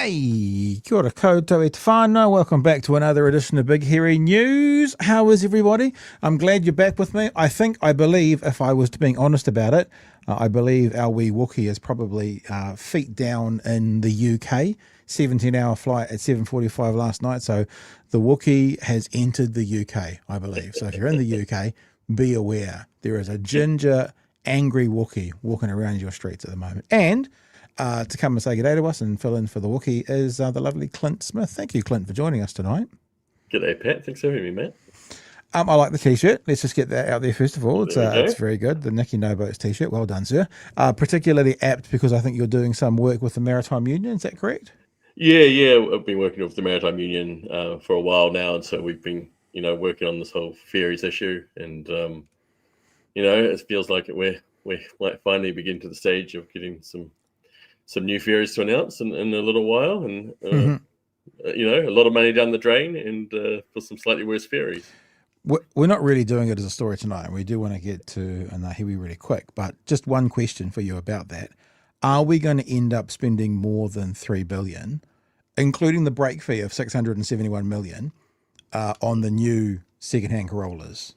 Hey, kia ora koutou e te whānau. Welcome back to another edition of Big Hairy News. How is everybody? I'm glad you're back with me. I believe, if I was being honest about it, I believe our wee Wookie is probably feet down in the UK. 17-hour flight at 7:45 last night. So the Wookie has entered the UK, I believe. So if you're in the UK, be aware. There is a ginger, angry Wookie walking around your streets at the moment. And to come and say good day to us and fill in for the Wookie is the lovely Clint Smith. Thank you, Clint, for joining us tonight. G'day, Pat. Thanks for having me, mate. I like the t-shirt. Let's just get that out there first of all. It's very good. The Nicky No Boats t-shirt. Well done, sir. Particularly apt because I think you're doing some work with the Maritime Union. Is that correct? Yeah. I've been working with the Maritime Union for a while now, and so we've been, working on this whole ferries issue, and it feels like we might finally begin to the stage of getting some new ferries to announce in a little while, and a lot of money down the drain, and for some slightly worse ferries. We're not really doing it as a story tonight. We do want to get to Ngahiwi really quick, but just one question for you about that. Are we going to end up spending more than $3 billion, including the break fee of $671 million, on the new second-hand Corollas?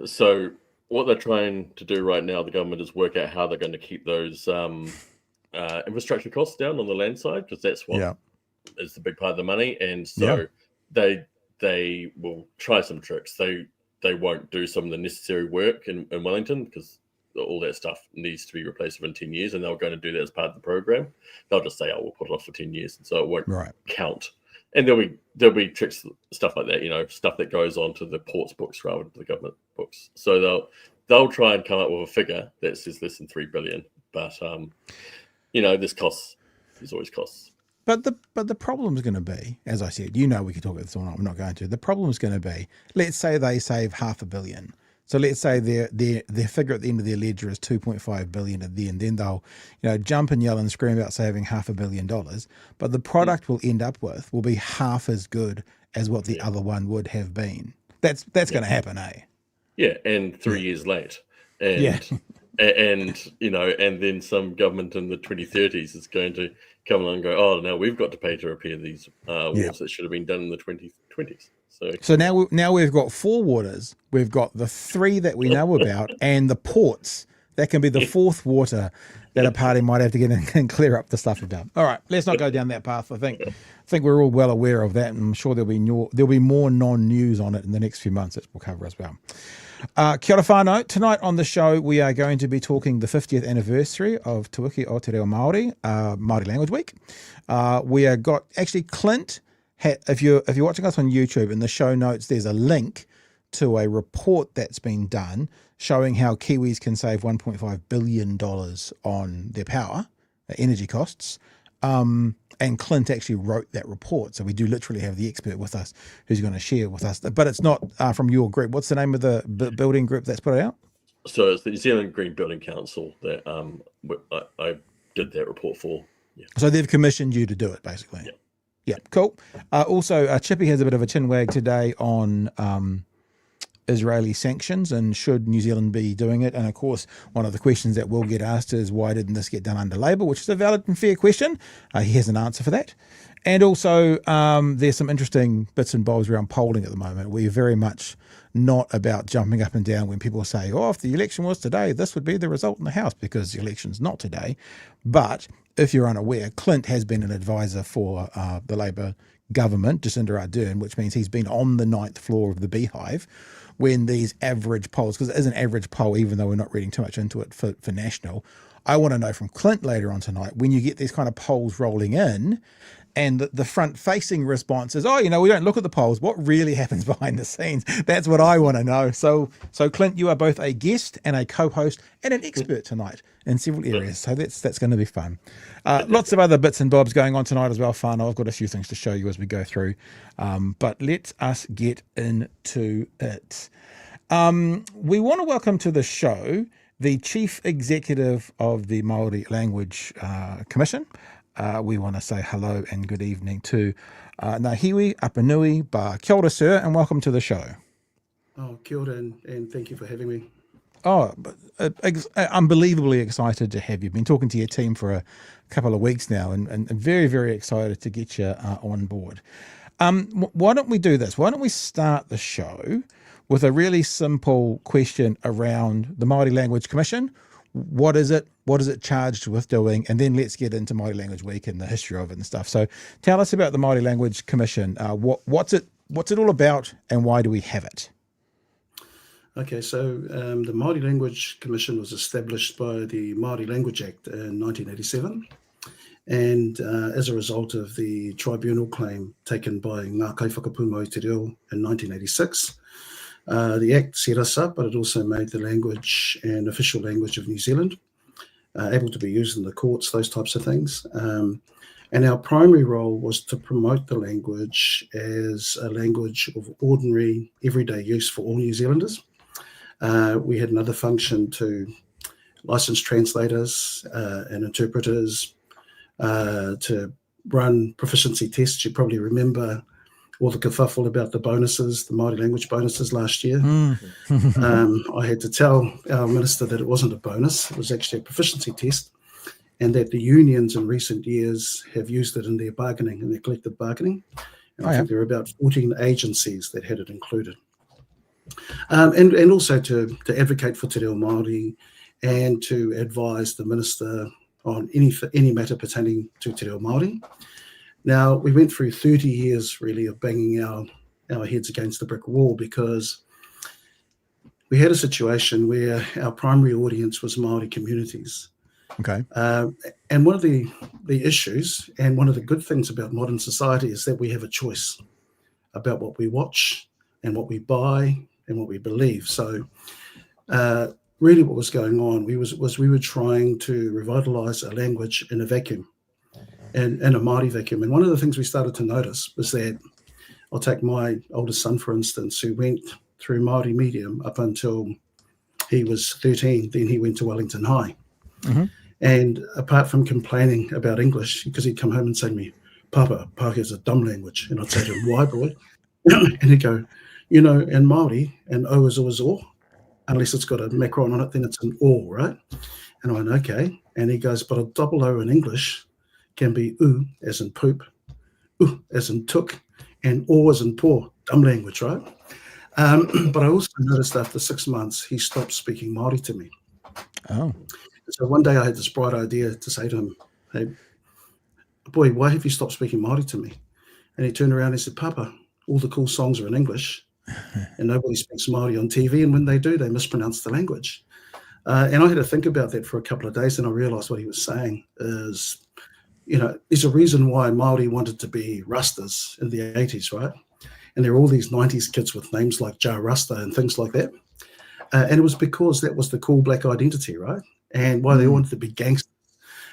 So what they're trying to do right now, the government, is work out how they're going to keep those infrastructure costs down on the land side, because that's what is the big part of the money. And so they will try some tricks. They won't do some of the necessary work in Wellington, because all that stuff needs to be replaced within 10 years, and they're going to do that as part of the program. They'll just say, we'll put it off for 10 years, and so it won't count. And there'll be tricks, stuff like that, stuff that goes on to the ports books rather than the government books. So they'll try and come up with a figure that says less than $3 billion. But there's always costs. But the problem is going to be, as I said, we could talk about this or not. I'm not going to. The problem is going to be, let's say they save $500 million. So let's say their figure at the end of their ledger is $2.5 billion, and then they'll jump and yell and scream about saving $500 million. But the product we'll end up with will be half as good as what the other one would have been. That's going to happen, eh? Yeah, and 3 years late, and and then some government in the 2030s is going to come along and go, oh, now we've got to pay to repair these wharves that should have been done in the 2020s. So now we've got 4 waters. We've got the 3 that we know about, and the ports. That can be the 4th water that a party might have to get in and clear up the stuff about. All right, let's not go down that path. I think we're all well aware of that, and I'm sure there'll be more non-news on it in the next few months that we'll cover as well. Kia ora whānau. Tonight on the show, we are going to be talking the 50th anniversary of Te Wiki o Te Reo Māori, Māori Language Week. We have got, actually, Clint, if you're watching us on YouTube, in the show notes, there's a link to a report that's been done showing how Kiwis can save $1.5 billion on their power, energy costs. And Clint actually wrote that report. So we do literally have the expert with us who's going to share with us. But it's not from your group. What's the name of the building group that's put it out? So it's the New Zealand Green Building Council that I did that report for. Yeah. So they've commissioned you to do it, basically. Yeah, cool. Also, Chippy has a bit of a chinwag today on Israeli sanctions and should New Zealand be doing it. And of course, one of the questions that will get asked is, why didn't this get done under Labour, which is a valid and fair question. He has an answer for that. And also, there's some interesting bits and bobs around polling at the moment. We're very much not about jumping up and down when people say, if the election was today, this would be the result in the House, because the election's not today. But if you're unaware, Clint has been an advisor for the Labour government, Jacinda Ardern, which means he's been on the 9th floor of the Beehive when these average polls, because it is an average poll, even though we're not reading too much into it for national. I want to know from Clint later on tonight, when you get these kind of polls rolling in, and the front-facing response is, we don't look at the polls. What really happens behind the scenes? That's what I want to know. So Clint, you are both a guest and a co-host and an expert tonight in several areas. So that's going to be fun. Lots of other bits and bobs going on tonight as well. Fun. I've got a few things to show you as we go through. But let us get into it. We want to welcome to the show the Chief Executive of the Māori Language Commission. We want to say hello and good evening to Ngahiwi, Apanui, kia ora, sir, and welcome to the show. Oh, kia ora, and thank you for having me. Unbelievably excited to have you. Been talking to your team for a couple of weeks now, and very, very excited to get you on board. Why don't we do this? Why don't we start the show with a really simple question around the Māori Language Commission? What is it? What is it charged with doing? And then let's get into Māori Language Week and the history of it and stuff. So tell us about the Māori Language Commission. What's it all about, and why do we have it? Okay, so the Māori Language Commission was established by the Māori Language Act in 1987. And as a result of the tribunal claim taken by Ngā Kaiwhakapūmau i Te Reo in 1986, the Act set us up, but it also made the language an official language of New Zealand, able to be used in the courts, those types of things. And our primary role was to promote the language as a language of ordinary, everyday use for all New Zealanders. We had another function to license translators and interpreters, to run proficiency tests. You probably remember all the kerfuffle about the bonuses, the Māori language bonuses last year. I had to tell our minister that it wasn't a bonus, it was actually a proficiency test, and that the unions in recent years have used it in their bargaining, in their collective bargaining. And I think there are about 14 agencies that had it included. And also to advocate for Te Reo Māori and to advise the minister on any matter pertaining to Te Reo Māori. Now, we went through 30 years, really, of banging our heads against the brick wall, because we had a situation where our primary audience was Māori communities. Okay. And one of the issues, and one of the good things about modern society, is that we have a choice about what we watch and what we buy and what we believe. So really what was going on, we were trying to revitalize a language in a vacuum, and in a Māori vacuum. And one of the things we started to notice was that, I'll take my oldest son, for instance, who went through Māori medium up until he was 13. Then he went to Wellington High. Mm-hmm. And apart from complaining about English, because he'd come home and say to me, "Papa, Pākehā's a dumb language." And I'd say to him, "Why, boy?" And he'd go, "You know, in Māori, an O is always O. Unless it's got a macron on it, then it's an O, right?" And I went, "Okay." And he goes, "But a double O in English can be U as in poop, U as in took, and O as in poor." Dumb language, right? But I also noticed after 6 months, he stopped speaking Māori to me. Oh. So one day I had this bright idea to say to him, "Hey, boy, why have you stopped speaking Māori to me?" And he turned around and said, "Papa, all the cool songs are in English, and nobody speaks Māori on TV, and when they do, they mispronounce the language." And I had to think about that for a couple of days, and I realised what he was saying is, you know, there's a reason why Māori wanted to be Rastas in the 80s, right? And there are all these 90s kids with names like Ja Rasta and things like that. And it was because that was the cool black identity, right? And why they wanted to be gangsters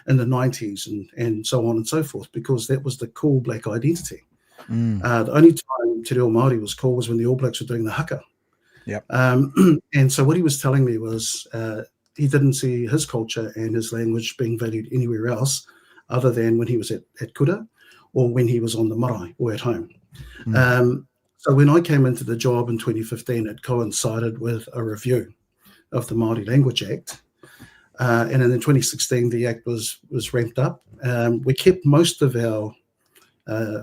in the 90s and so on and so forth, because that was the cool black identity. The only time Te Reo Māori was cool was when the All Blacks were doing the haka. Yep. And so what he was telling me was he didn't see his culture and his language being valued anywhere else other than when he was at kura or when he was on the marae or at home. So when I came into the job in 2015, it coincided with a review of the Māori Language Act. And in 2016, the Act was ramped up. We kept most of our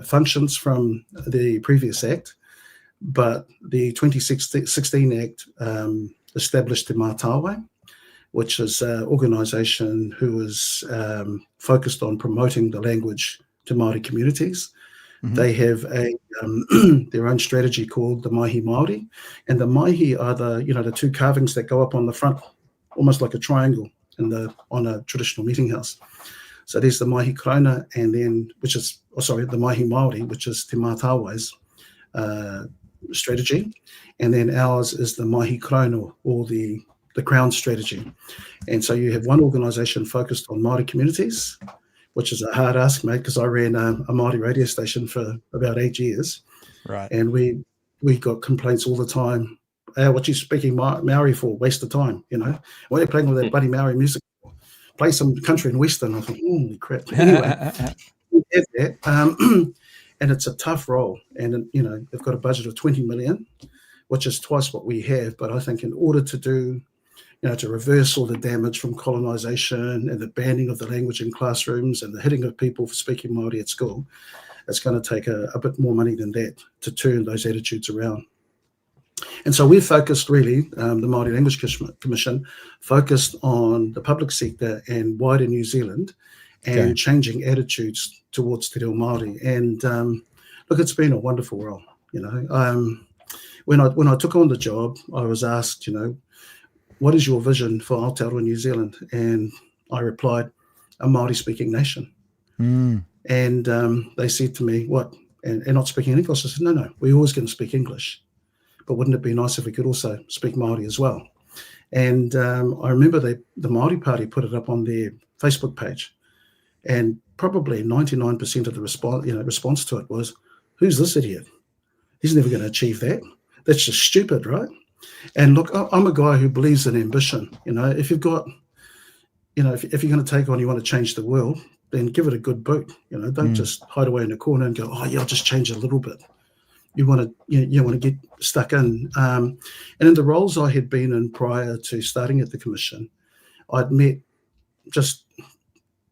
functions from the previous Act, but the 2016 Act established Te TauraWhiri, which is an organisation who is focused on promoting the language to Māori communities. Mm-hmm. They have their own strategy called the Mahi Māori, and the Mahi are the two carvings that go up on the front, almost like a triangle on a traditional meeting house. So there's the Mahi Krauna, and then the Mahi Māori, which is Te TauraWhiri's strategy, and then ours is the Mahi Krauna, or the Crown strategy. And so you have one organisation focused on Māori communities, which is a hard ask, mate, because I ran a Māori radio station for about 8 years. Right. And we got complaints all the time. What you speaking Maori for? Waste of time, you know. Why are you playing all that bloody Maori music for? Play some country and western. I thought, holy crap. Anyway, we have that. And it's a tough role. And, you know, they've got a budget of 20 million, which is twice what we have. But I think in order to do to reverse all the damage from colonisation and the banning of the language in classrooms and the hitting of people for speaking Māori at school, it's going to take a bit more money than that to turn those attitudes around. And so we've focused really, the Māori Language Commission focused on the public sector and wider New Zealand and changing attitudes towards Te Reo Māori. And look, it's been a wonderful role. When I took on the job, I was asked, what is your vision for Aotearoa New Zealand? And I replied, a Māori-speaking nation. And they said to me, what, and not speaking English? I said, no, we're always going to speak English. But wouldn't it be nice if we could also speak Māori as well? And I remember the Māori Party put it up on their Facebook page. And probably 99% of the response to it was, who's this idiot? He's never going to achieve that. That's just stupid, right? And look, I'm a guy who believes in ambition. If you've got, if you're going to take on, you want to change the world, then give it a good boot. Don't just hide away in a corner and go, oh yeah, I'll just change it a little bit. You want to get stuck in. And in the roles I had been in prior to starting at the Commission, I'd met just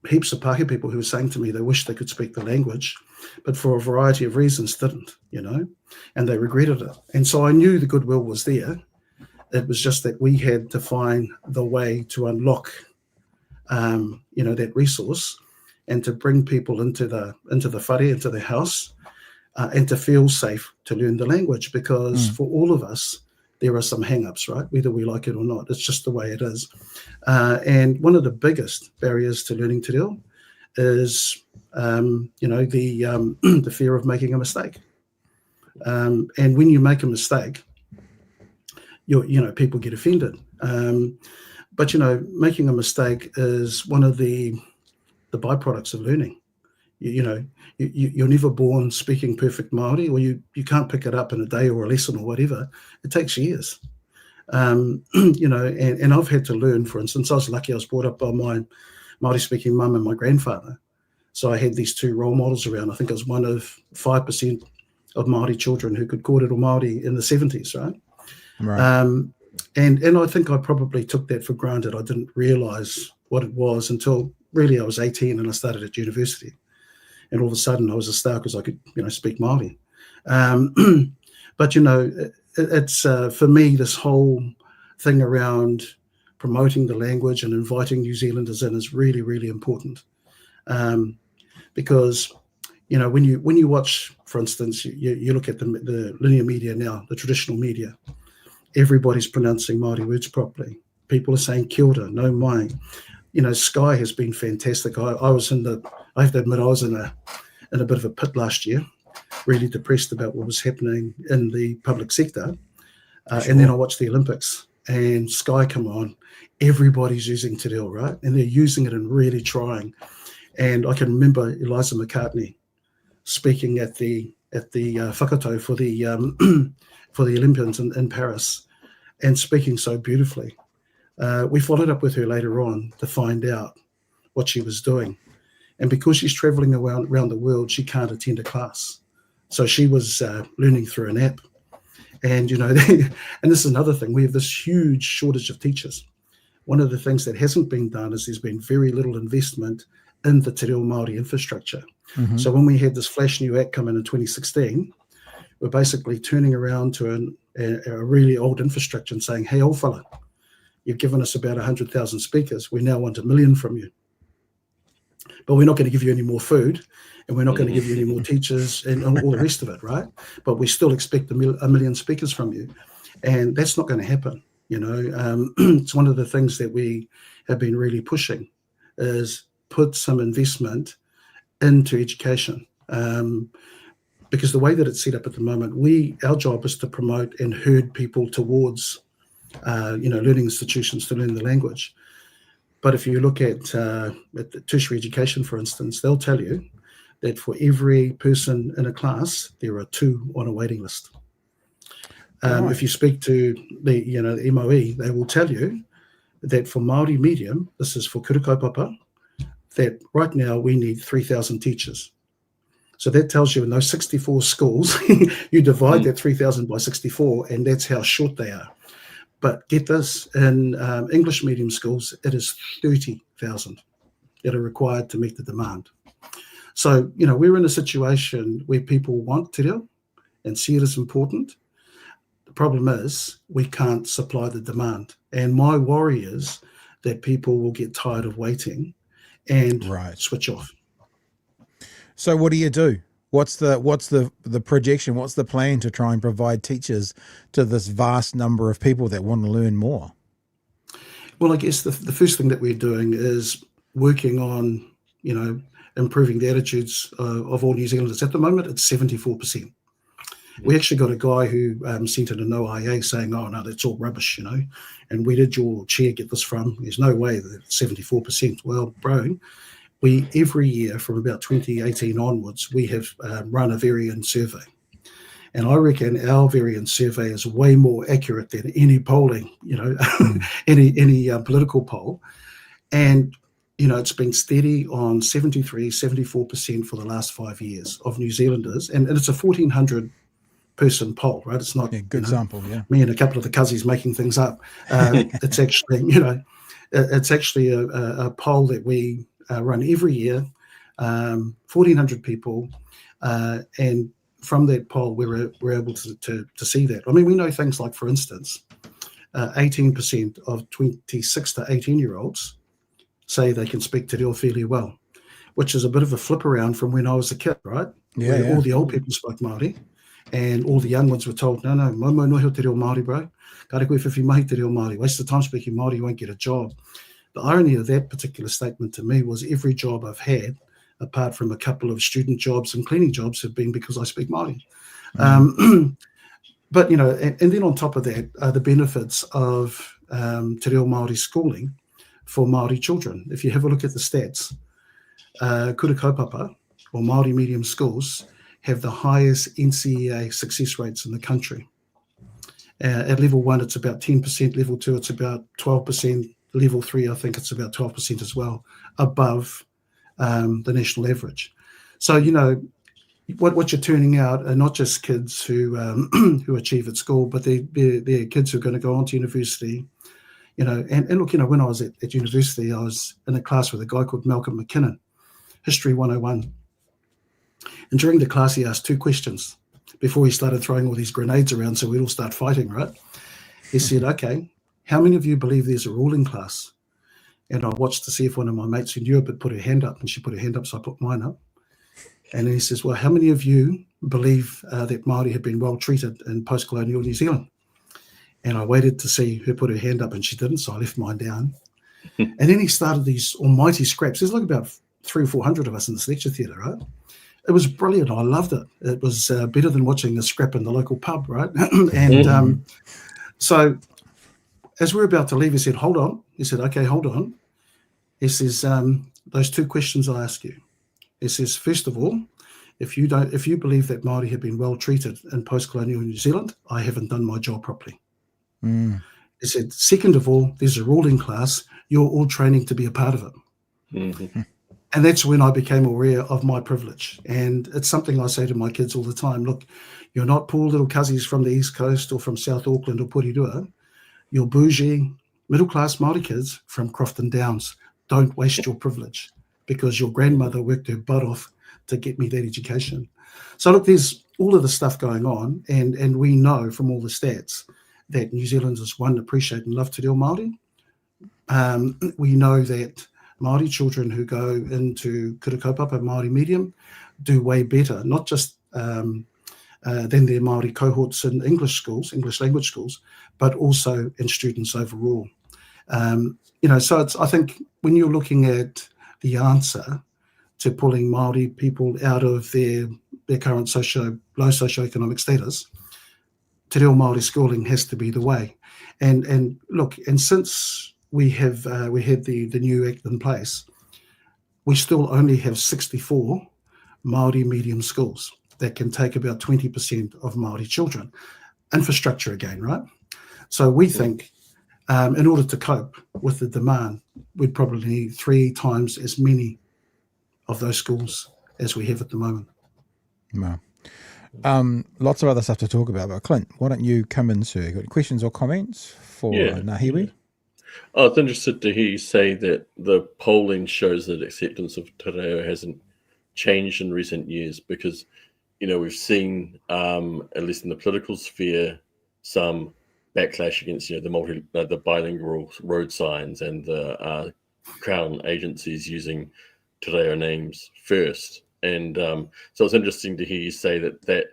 heaps of Pākehā people who were saying to me they wish they could speak the language, but for a variety of reasons didn't, and they regretted it. And so I knew the goodwill was there. It was just that we had to find the way to unlock, that resource and to bring people into the whare, into the house, and to feel safe to learn the language, because for all of us, there are some hang-ups, right? Whether we like it or not, it's just the way it is. And one of the biggest barriers to learning Te Reo is, the fear of making a mistake. And when you make a mistake, people get offended. But making a mistake is one of the byproducts of learning. You're never born speaking perfect Māori, or you can't pick it up in a day or a lesson or whatever. It takes years. And I've had to learn, for instance, I was lucky I was brought up by my Māori speaking mum and my grandfather. So I had these two role models around. I think I was one of 5% of Māori children who could kōrero Māori in the 70s, right? And I think I probably took that for granted. I didn't realise what it was until really I was 18 and I started at university. And all of a sudden I was a star because I could, speak Māori. But, it's for me, this whole thing around promoting the language and inviting New Zealanders in is really, really important. Because, when you watch, for instance, you look at the linear media now, the traditional media, everybody's pronouncing Māori words properly. People are saying kia ora, no mai. Sky has been fantastic. I have to admit, I was in a bit of a pit last year, really depressed about what was happening in the public sector. And then I watched the Olympics and Sky come on. Everybody's using Te Reo, right? And they're using it and really trying. And I can remember Eliza McCartney speaking at the whakatau for the Olympians in Paris, and speaking so beautifully. We followed up with her later on to find out what she was doing. And because she's traveling around the world, she can't attend a class. So she was learning through an app. And, and this is another thing. We have this huge shortage of teachers. One of the things that hasn't been done is there's been very little investment in the Te Reo Māori infrastructure. So when we had this flash new act come in 2016, we're basically turning around to a really old infrastructure and saying, hey, old fella, you've given us about 100,000 speakers. We now want 1 million from you. But we're not going to give you any more food, and we're not going to give you any more teachers and all the rest of it, right? But we still expect 1 million speakers from you. And that's not going to happen. It's one of the things that we have been really pushing is put some investment into education. Because the way that it's set up at the moment, our job is to promote and herd people towards learning institutions to learn the language. But if you look at the tertiary education, for instance, they'll tell you that for every person in a class, there are 2 on a waiting list. If you speak to the MOE, they will tell you that for Māori medium, this is for kura kaupapa, that right now we need 3,000 teachers. So that tells you in those 64 schools, you divide that 3,000 by 64, and that's how short they are. But get this, in English medium schools, it is 30,000 that are required to meet the demand. So, we're in a situation where people want te reo and see it as important. The problem is we can't supply the demand. And my worry is that people will get tired of waiting and switch off. So what do you do? What's the projection? What's the plan to try and provide teachers to this vast number of people that want to learn more? Well, I guess the first thing that we're doing is working on, improving the attitudes of all New Zealanders. At the moment, it's 74%. We actually got a guy who sent in an OIA saying, oh, no, that's all rubbish, and where did your chair get this from? There's no way that it's 74%. Well, bro, we every year from about 2018 onwards, we have run a variance survey. And I reckon our variance survey is way more accurate than any polling, any political poll. And, it's been steady on 73, 74% for the last 5 years of New Zealanders. And it's a 1,400 person poll, right? It's not good example, yeah. Me and a couple of the cuzzies making things up. It's actually, it's actually a poll that we run every year, 1,400 people, and from that poll, we're able to see that. I mean, we know things like, for instance, 18% of 26 to 18-year-olds say they can speak te reo fairly well, which is a bit of a flip around from when I was a kid, right? Where all the old people spoke Māori, and all the young ones were told, no, momo noho te reo Māori, bro. Kare koe whiwhi mahi te reo Māori. Waste of time speaking Māori, you won't get a job. The irony of that particular statement to me was every job I've had, apart from a couple of student jobs and cleaning jobs, have been because I speak Māori. But, and then on top of that are the benefits of te reo Māori schooling for Māori children. If you have a look at the stats, kura kaupapa, or Māori medium schools, have the highest NCEA success rates in the country. At level 1, it's about 10%. Level 2, it's about 12%. Level 3, I think it's about 12% as well, above the national average. So, what you're turning out are not just kids who achieve at school, but they're kids who are going to go on to university. And look, when I was at university, I was in a class with a guy called Malcolm McKinnon, History 101. And during the class, he asked 2 questions before he started throwing all these grenades around so we'd all start fighting, right? He said, okay, how many of you believe there's a ruling class? And I watched to see if one of my mates who knew it but put her hand up, and she put her hand up, so I put mine up. And then he says, well, how many of you believe that Māori have been well treated in post-colonial New Zealand? And I waited to see who put her hand up, and she didn't, so I left mine down. And then he started these almighty scraps. There's like about 300 or 400 of us in this lecture theatre, right? It was brilliant. I loved it. It was better than watching a scrap in the local pub, right? And so as we're about to leave, he said, hold on. He said, okay, hold on. He says, those 2 questions I ask you. He says, first of all, if you believe that Māori have been well treated in post-colonial New Zealand, I haven't done my job properly. He said, second of all, there's a ruling class. You're all training to be a part of it. And that's when I became aware of my privilege. And it's something I say to my kids all the time. Look, you're not poor little cuzzies from the East Coast or from South Auckland or Porirua. You're bougie, middle-class Māori kids from Crofton Downs. Don't waste your privilege, because your grandmother worked her butt off to get me that education. So look, there's all of the stuff going on, and we know from all the stats that New Zealanders, one, appreciate and love te reo Māori. We know that Māori children who go into kura kaupapa Māori medium do way better, not just than their Māori cohorts in English schools, English language schools, but also in students overall. So it's, I think when you're looking at the answer to pulling Māori people out of their current low socioeconomic status, te reo Māori schooling has to be the way. And look, and since we had the new act in place, we still only have 64 Māori medium schools that can take about 20% of Māori children. Infrastructure again, right? So we think in order to cope with the demand, we'd probably need 3 times as many of those schools as we have at the moment. Wow. Lots of other stuff to talk about, but Clint, why don't you come in, sir? Got any questions or comments for Ngahiwi? Yeah. I was interested to hear you say that the polling shows that acceptance of Te Reo hasn't changed in recent years because, we've seen, at least in the political sphere, some backlash against, the bilingual road signs and the Crown agencies using Te Reo names first. And so it's interesting to hear you say that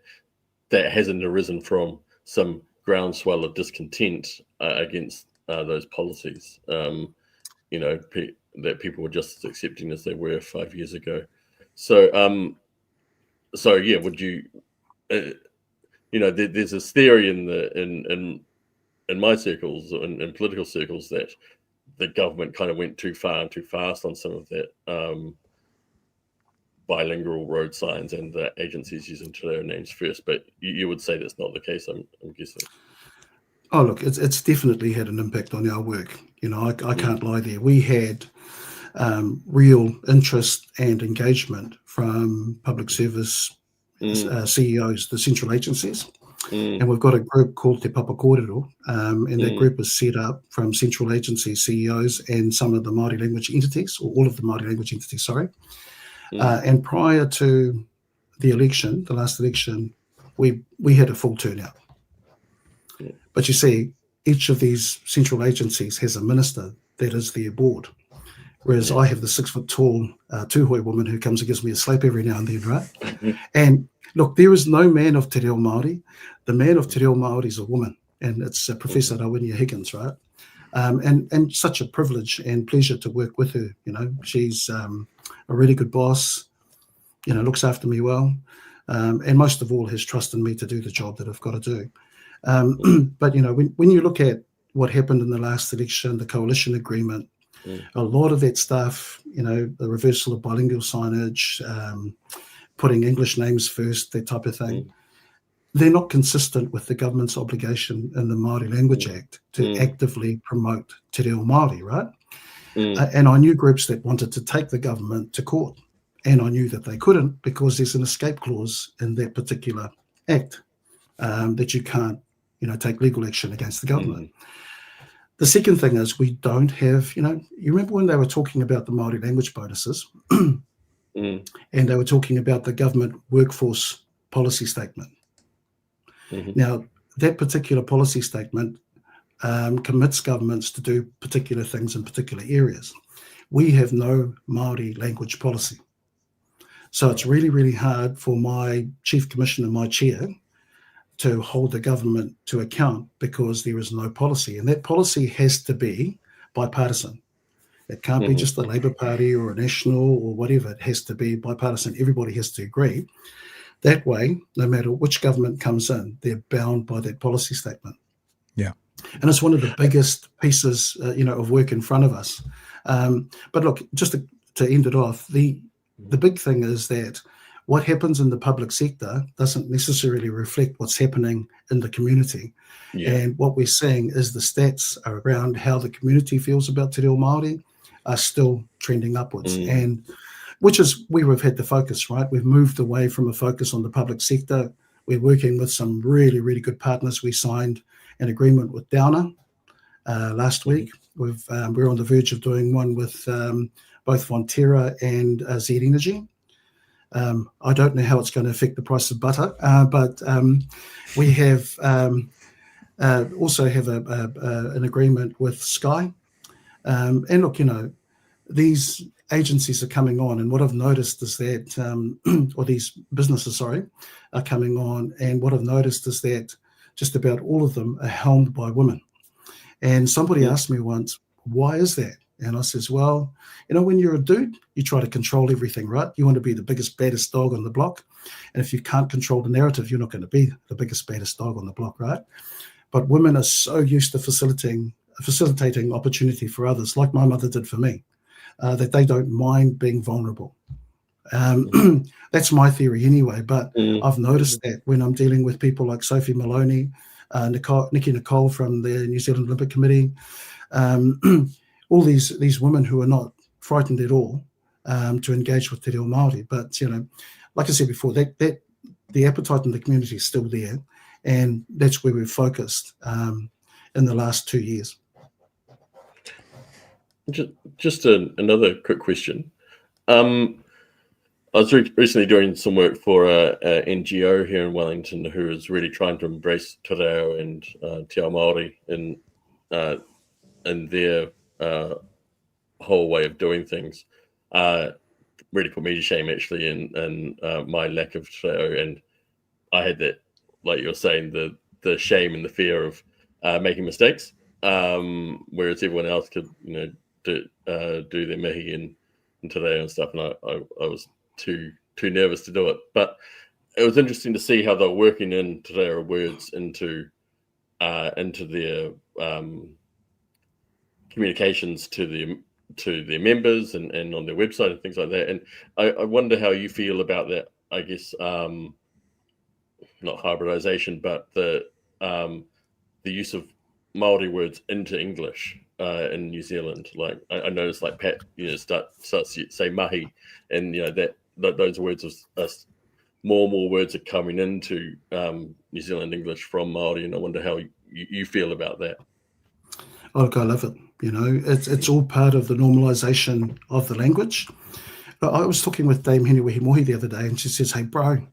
hasn't arisen from some groundswell of discontent against those policies, that people were just as accepting as they were 5 years ago. So, would you, there's this theory in my circles, in political circles, that the government kind of went too far and too fast on some of that bilingual road signs and the agencies using Te Reo names first. But you would say that's not the case, I'm guessing. Oh, look, it's definitely had an impact on our work. I can't lie there. We had real interest and engagement from public service CEOs, the central agencies. And we've got a group called Te Papakorero, and that group is set up from central agency CEOs and some of the Māori language entities, or all of the Māori language entities, sorry. And prior to the election, the last election, we had a full turnout. But you see, each of these central agencies has a minister that is their board, whereas I have the 6 foot tall Tūhoe woman who comes and gives me a slap every now and then, right? And look, there is no man of Te Reo Māori. The man of Te Reo Māori is a woman, and it's Professor Hipkins, right? And such a privilege and pleasure to work with her. She's a really good boss, looks after me well, and most of all has trusted me to do the job that I've got to do. But, when you look at what happened in the last election, the coalition agreement, a lot of that stuff, the reversal of bilingual signage, putting English names first, that type of thing, they're not consistent with the government's obligation in the Māori Language Act to actively promote Te Reo Māori, right? And I knew groups that wanted to take the government to court, and I knew that they couldn't because there's an escape clause in that particular act that you can't, take legal action against the government. The second thing is we don't have, you remember when they were talking about the Māori language bonuses and they were talking about the government workforce policy statement. Now, that particular policy statement commits governments to do particular things in particular areas. We have no Māori language policy. So it's really, really hard for my chief commissioner, my chair, to hold the government to account because there is no policy. And that policy has to be bipartisan. It can't be just the Labour Party or a National or whatever. It has to be bipartisan. Everybody has to agree. That way, no matter which government comes in, they're bound by that policy statement. Yeah. And it's one of the biggest pieces, of work in front of us. But look, just to end it off, the big thing is that what happens in the public sector doesn't necessarily reflect what's happening in the community. And what we're seeing is the stats around how the community feels about Te Reo Māori are still trending upwards. And which is where we've had the focus, right? We've moved away from a focus on the public sector. We're working with some really, really good partners. We signed an agreement with Downer last week. We're on the verge of doing one with both Fonterra and Z Energy. I don't know how it's going to affect the price of butter, but we have also have an agreement with Sky. And look, these agencies are coming on, and what I've noticed is that, or these businesses, sorry, are coming on, and what I've noticed is that just about all of them are helmed by women. And somebody asked me once, why is that? And I says, well, when you're a dude, you try to control everything, right? You want to be the biggest, baddest dog on the block. And if you can't control the narrative, you're not going to be the biggest, baddest dog on the block, right? But women are so used to facilitating opportunity for others, like my mother did for me, that they don't mind being vulnerable. That's my theory anyway, but I've noticed that when I'm dealing with people like Sophie Maloney, Nikki Nicole from the New Zealand Olympic Committee, all these women who are not frightened at all to engage with Te Reo Māori. But, like I said before, that the appetite in the community is still there, and that's where we've focused in the last 2 years. Just another quick question. I was recently doing some work for a NGO here in Wellington who is really trying to embrace te reo and te Māori in their whole way of doing things. Really put me to shame, actually, in my lack of te reo. And I had that, like you're saying, the shame and the fear of making mistakes, whereas everyone else could, do their mihi and te reo and stuff. And I was too nervous to do it. But it was interesting to see how they're working in te reo words into their communications to their members and on their website and things like that. And I wonder how you feel about that. I guess not hybridization, but the use of Māori words into English in New Zealand. Like I noticed, like Pat, starts to say mahi, and that those words are more words are coming into New Zealand English from Māori, and I wonder how you feel about that. Oh, look, I love it. It's all part of the normalization of the language. I was talking with Dame Heniwehi Mohi the other day, and she says, "Hey, bro,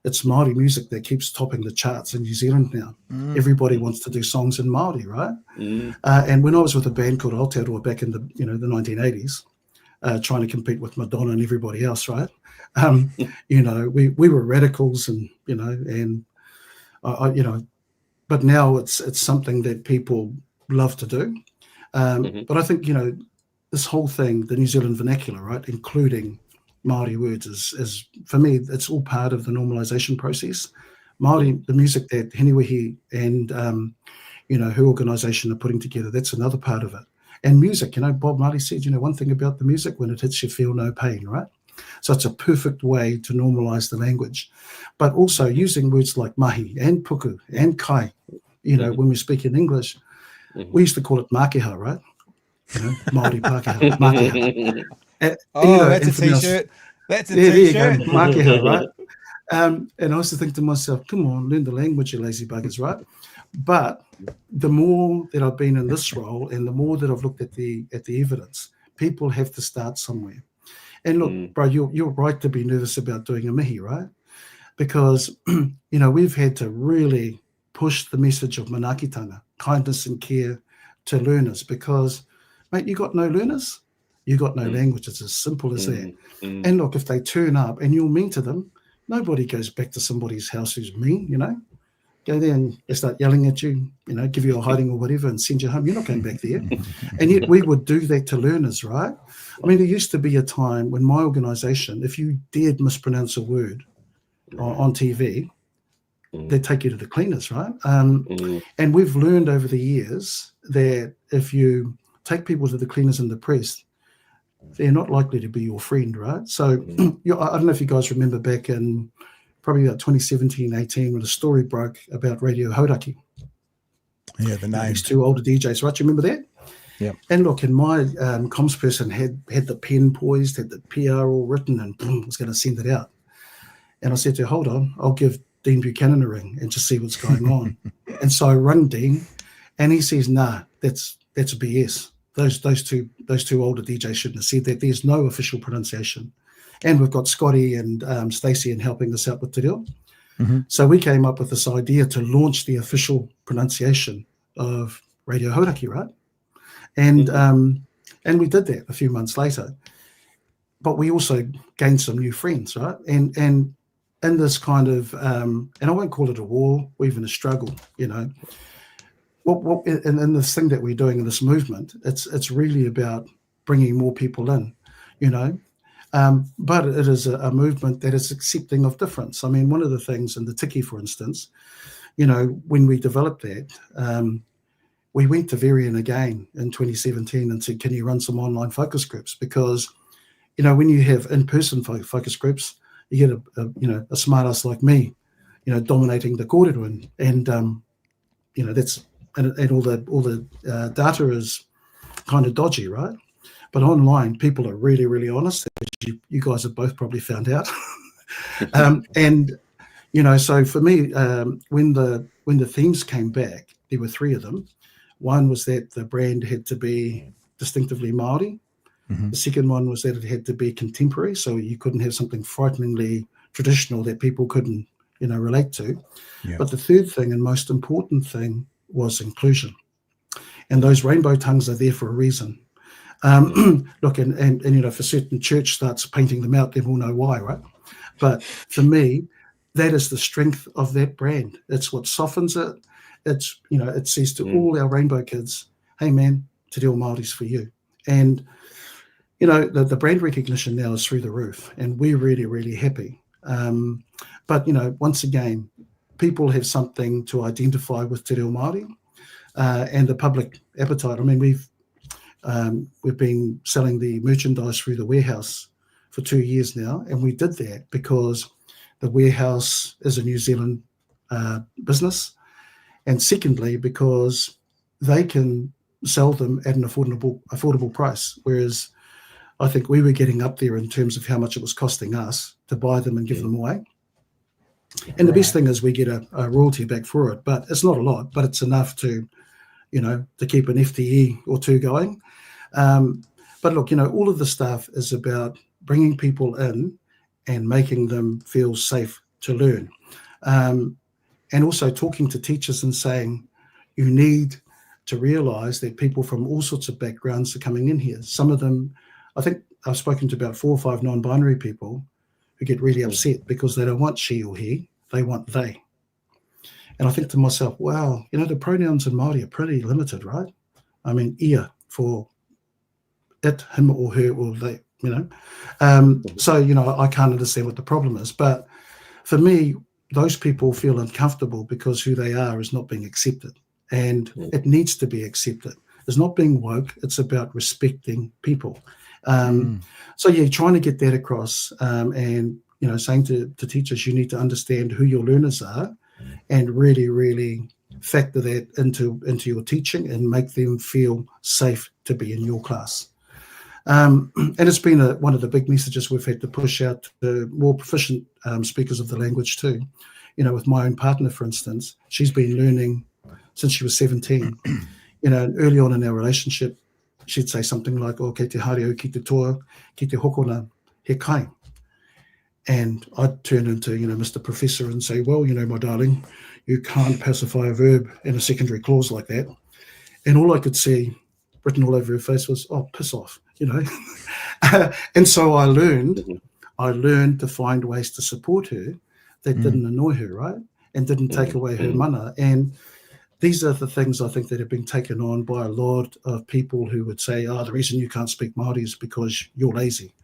it's Māori music that keeps topping the charts in New Zealand now. Everybody wants to do songs in Māori, right?" And when I was with a band called Aotearoa back in the 1980s, trying to compete with Madonna and everybody else, right? We were radicals, and but now it's something that people love to do. But I think this whole thing, the New Zealand vernacular, right, including Māori words, is for me, it's all part of the normalization process. Māori, the music that Heniwehi and her organisation are putting together, that's another part of it. And music, Bob Marley said, one thing about the music, when it hits you, feel no pain, right? So it's a perfect way to normalize the language. But also using words like mahi and puku and kai, when we speak in English, we used to call it makeha, right? Māori Pākehā, makeha. That's a t-shirt. That's a t-shirt. There you go, makeha, right? And I used to think to myself, come on, learn the language, you lazy buggers, right? But the more that I've been in this role and the more that I've looked at the evidence, people have to start somewhere. And look, bro, you're right to be nervous about doing a mihi, right? Because, we've had to really push the message of manaakitanga, kindness and care to learners, because, mate, you got no learners, you got no language. It's as simple as that. And look, if they turn up and you're mean to them, nobody goes back to somebody's house who's mean, Go there and they start yelling at you, give you a hiding or whatever and send you home. You're not going back there. And yet we would do that to learners, right? I mean, there used to be a time when my organisation, if you dared mispronounce a word on TV, they'd take you to the cleaners, right? And we've learned over the years that if you take people to the cleaners and the press, they're not likely to be your friend, right? So I don't know if you guys remember back in probably about 2017, 18, when a story broke about Radio Hauraki. Yeah, the name. These two older DJs, right? You remember that? Yeah. And look, and my comms person had the pen poised, had the PR all written, and boom, was going to send it out. And I said to her, hold on, I'll give Dean Buchanan a ring and just see what's going on. And so I rung Dean, and he says, nah, that's BS. Those two older DJs shouldn't have said that. There's no official pronunciation. And we've got Scotty and Stacey in helping us out with te reo. So we came up with this idea to launch the official pronunciation of Radio Hauraki, right? And we did that a few months later. But we also gained some new friends, right? And in this kind of, and I won't call it a war or even a struggle, What and this thing that we're doing in this movement, it's really about bringing more people in, but it is a movement that is accepting of difference. I mean, one of the things in the Tiki, for instance, when we developed that, we went to Varian again in 2017 and said, can you run some online focus groups? Because, when you have in-person focus groups, you get a smart ass like me, dominating the kōrero, and that's, and all the data is kind of dodgy, right? But online, people are really, really honest, as you guys have both probably found out. And So for me, when the themes came back, there were three of them. One was that the brand had to be distinctively Māori. Mm-hmm. The second one was that it had to be contemporary, so you couldn't have something frighteningly traditional that people couldn't, relate to. Yeah. But the third thing and most important thing was inclusion. And those rainbow tongues are there for a reason. Look, and for certain church starts painting them out, then we'll know why, right? But for me, that is the strength of that brand. It's what softens it. It's, it says to all our rainbow kids, hey man, Te Reo Māori's for you. And, the brand recognition now is through the roof, and we're really, really happy. But, once again, people have something to identify with Te Reo Māori, and the public appetite. I mean, we've been selling the merchandise through the warehouse for 2 years now, and we did that because the warehouse is a New Zealand business, and secondly, because they can sell them at an affordable price, whereas I think we were getting up there in terms of how much it was costing us to buy them and give them away. And the best thing is we get a royalty back for it, but it's not a lot, but it's enough to, to keep an FTE or two going. But look, all of the stuff is about bringing people in and making them feel safe to learn. And also talking to teachers and saying, you need to realize that people from all sorts of backgrounds are coming in here. Some of them, I think I've spoken to about 4 or 5 non-binary people who get really upset because they don't want she or he, they want they. And I think to myself, wow, the pronouns in Māori are pretty limited, right? I mean, ia for it, him or her or they, So, I can't understand what the problem is. But for me, those people feel uncomfortable because who they are is not being accepted. And it needs to be accepted. It's not being woke. It's about respecting people. So, trying to get that across and, saying to teachers, you need to understand who your learners are and really, really factor that into your teaching and make them feel safe to be in your class. And it's been one of the big messages we've had to push out to more proficient speakers of the language too. With my own partner, for instance, she's been learning since she was 17. And early on in our relationship, she'd say something like, "Oh, kei te haere au ki te toa, ki te hokona, he kai." And I'd turn into, Mr. Professor and say, well, my darling, you can't pacify a verb in a secondary clause like that. And all I could see written all over her face was, oh, piss off, And so I learned to find ways to support her that didn't annoy her, right? And didn't take away her mana. And these are the things I think that have been taken on by a lot of people who would say, the reason you can't speak Māori is because you're lazy.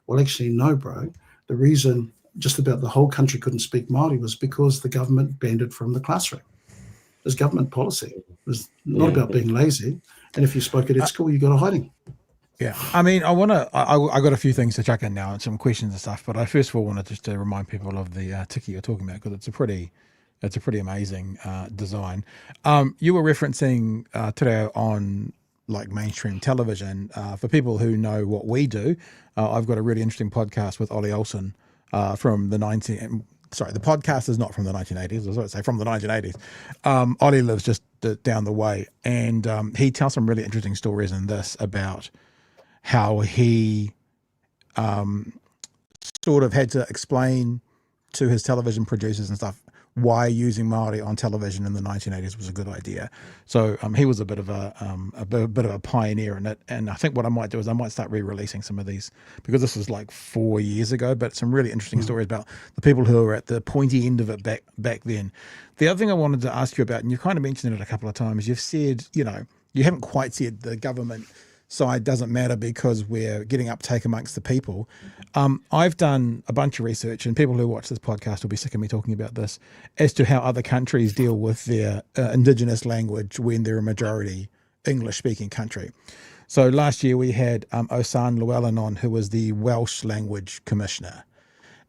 Well, actually, no, bro. The reason just about the whole country couldn't speak Māori was because the government banned it from the classroom. It was government policy. It was not about being lazy. And if you spoke it at school, you got a hiding. Yeah. I mean, I got a few things to chuck in now and some questions and stuff, but I first of all wanted just to remind people of the tiki you're talking about, because it's a pretty amazing design. You were referencing today on like mainstream television. For people who know what we do, I've got a really interesting podcast with Ollie Olsen from the podcast is not from the 1980s. I was going to say from the 1980s. Ollie lives just down the way, and he tells some really interesting stories in this about how he sort of had to explain to his television producers and stuff why using Māori on television in the 1980s was a good idea. So he was a bit of a pioneer in it. And I think what I might do is I might start re-releasing some of these, because this was like 4 years ago, but some really interesting stories about the people who were at the pointy end of it back then. The other thing I wanted to ask you about, and you kind of mentioned it a couple of times, you've said, you haven't quite said the government side doesn't matter because we're getting uptake amongst the people. I've done a bunch of research, and people who watch this podcast will be sick of me talking about this, as to how other countries deal with their Indigenous language when they're a majority English-speaking country. So last year we had Osan Llewellyn on, who was the Welsh Language Commissioner.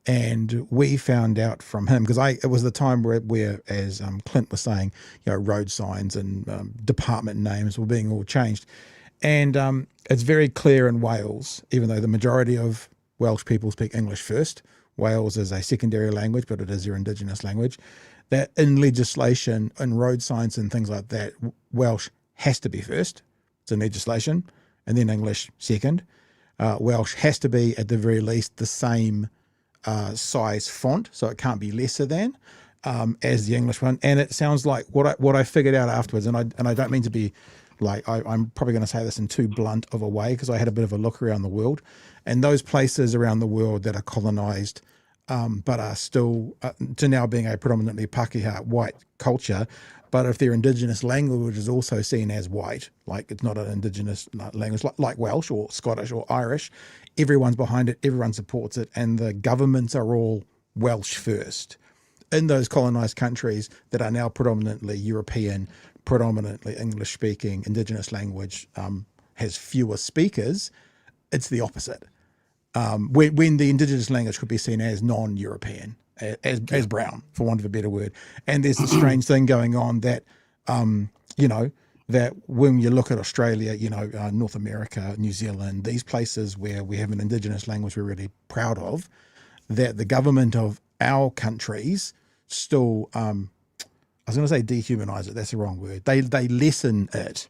And we found out from him, because it was the time where as Clint was saying, road signs and department names were being all changed. And it's very clear in Wales, even though the majority of Welsh people speak English first, Wales is a secondary language, but it is your Indigenous language, that in legislation and road signs and things like that, Welsh has to be first. It's in legislation, and then English second. Welsh has to be at the very least the same size font, so it can't be lesser than as the English one. And it sounds like what I figured out afterwards, and I don't mean to be like, I'm probably going to say this in too blunt of a way, because I had a bit of a look around the world, and those places around the world that are colonized but are still to now being a predominantly Pākehā white culture, but if their Indigenous language is also seen as white, like it's not an Indigenous language like Welsh or Scottish or Irish, everyone's behind it, everyone supports it, and the governments are all Welsh first. In those colonized countries that are now predominantly European, predominantly English-speaking, Indigenous language has fewer speakers, it's the opposite. When the Indigenous language could be seen as non-European, as brown, for want of a better word. And there's a strange thing going on that, that when you look at Australia, North America, New Zealand, these places where we have an Indigenous language we're really proud of, that the government of our countries still, I was going to say dehumanize it, that's the wrong word. They lessen it.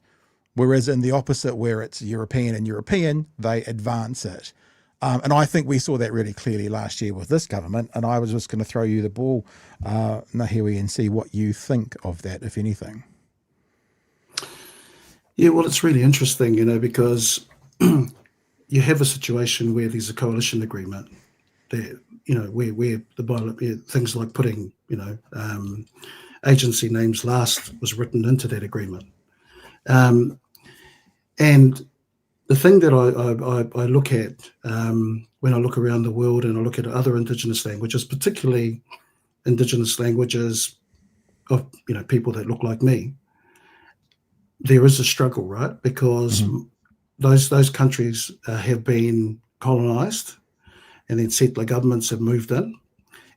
Whereas in the opposite, where it's European and European, they advance it. And I think we saw that really clearly last year with this government. And I was just going to throw you the ball, Ngahiwi, and see what you think of that, if anything. Yeah, well, it's really interesting, because you have a situation where there's a coalition agreement that, where the things like putting, agency names last was written into that agreement. And the thing that I look at when I look around the world and I look at other Indigenous languages, particularly Indigenous languages of people that look like me, there is a struggle, right? Because those countries have been colonized, and then settler governments have moved in,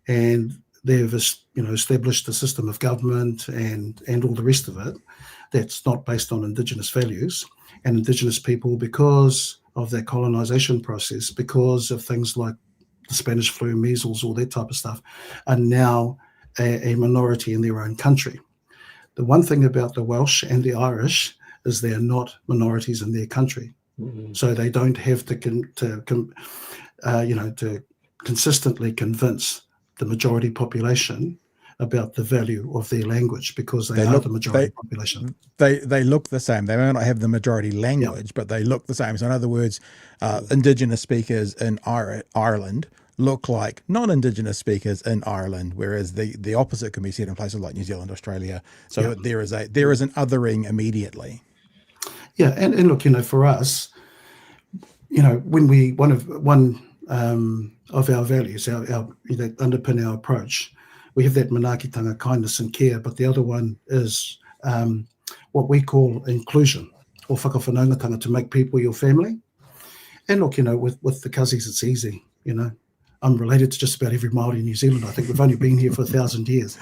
and they've established a system of government and all the rest of it that's not based on Indigenous values. And Indigenous people, because of their colonization process, because of things like the Spanish flu, measles, all that type of stuff, are now a minority in their own country. The one thing about the Welsh and the Irish is they are not minorities in their country. Mm-hmm. So they don't have to consistently convince the majority population about the value of their language, because they are the majority population. They look the same. They may not have the majority language, but they look the same. So in other words, Indigenous speakers in Ireland look like non-Indigenous speakers in Ireland, whereas the opposite can be said in places like New Zealand, Australia. So there is an othering immediately. Yeah, and look, for us, when one of our values, our that underpin our approach, we have that manaakitanga, kindness and care, but the other one is what we call inclusion, or whakawhanaungatanga, to make people your family. And look, with the Kazis, it's easy. I'm related to just about every Māori in New Zealand. I think we've only been here for 1,000 years,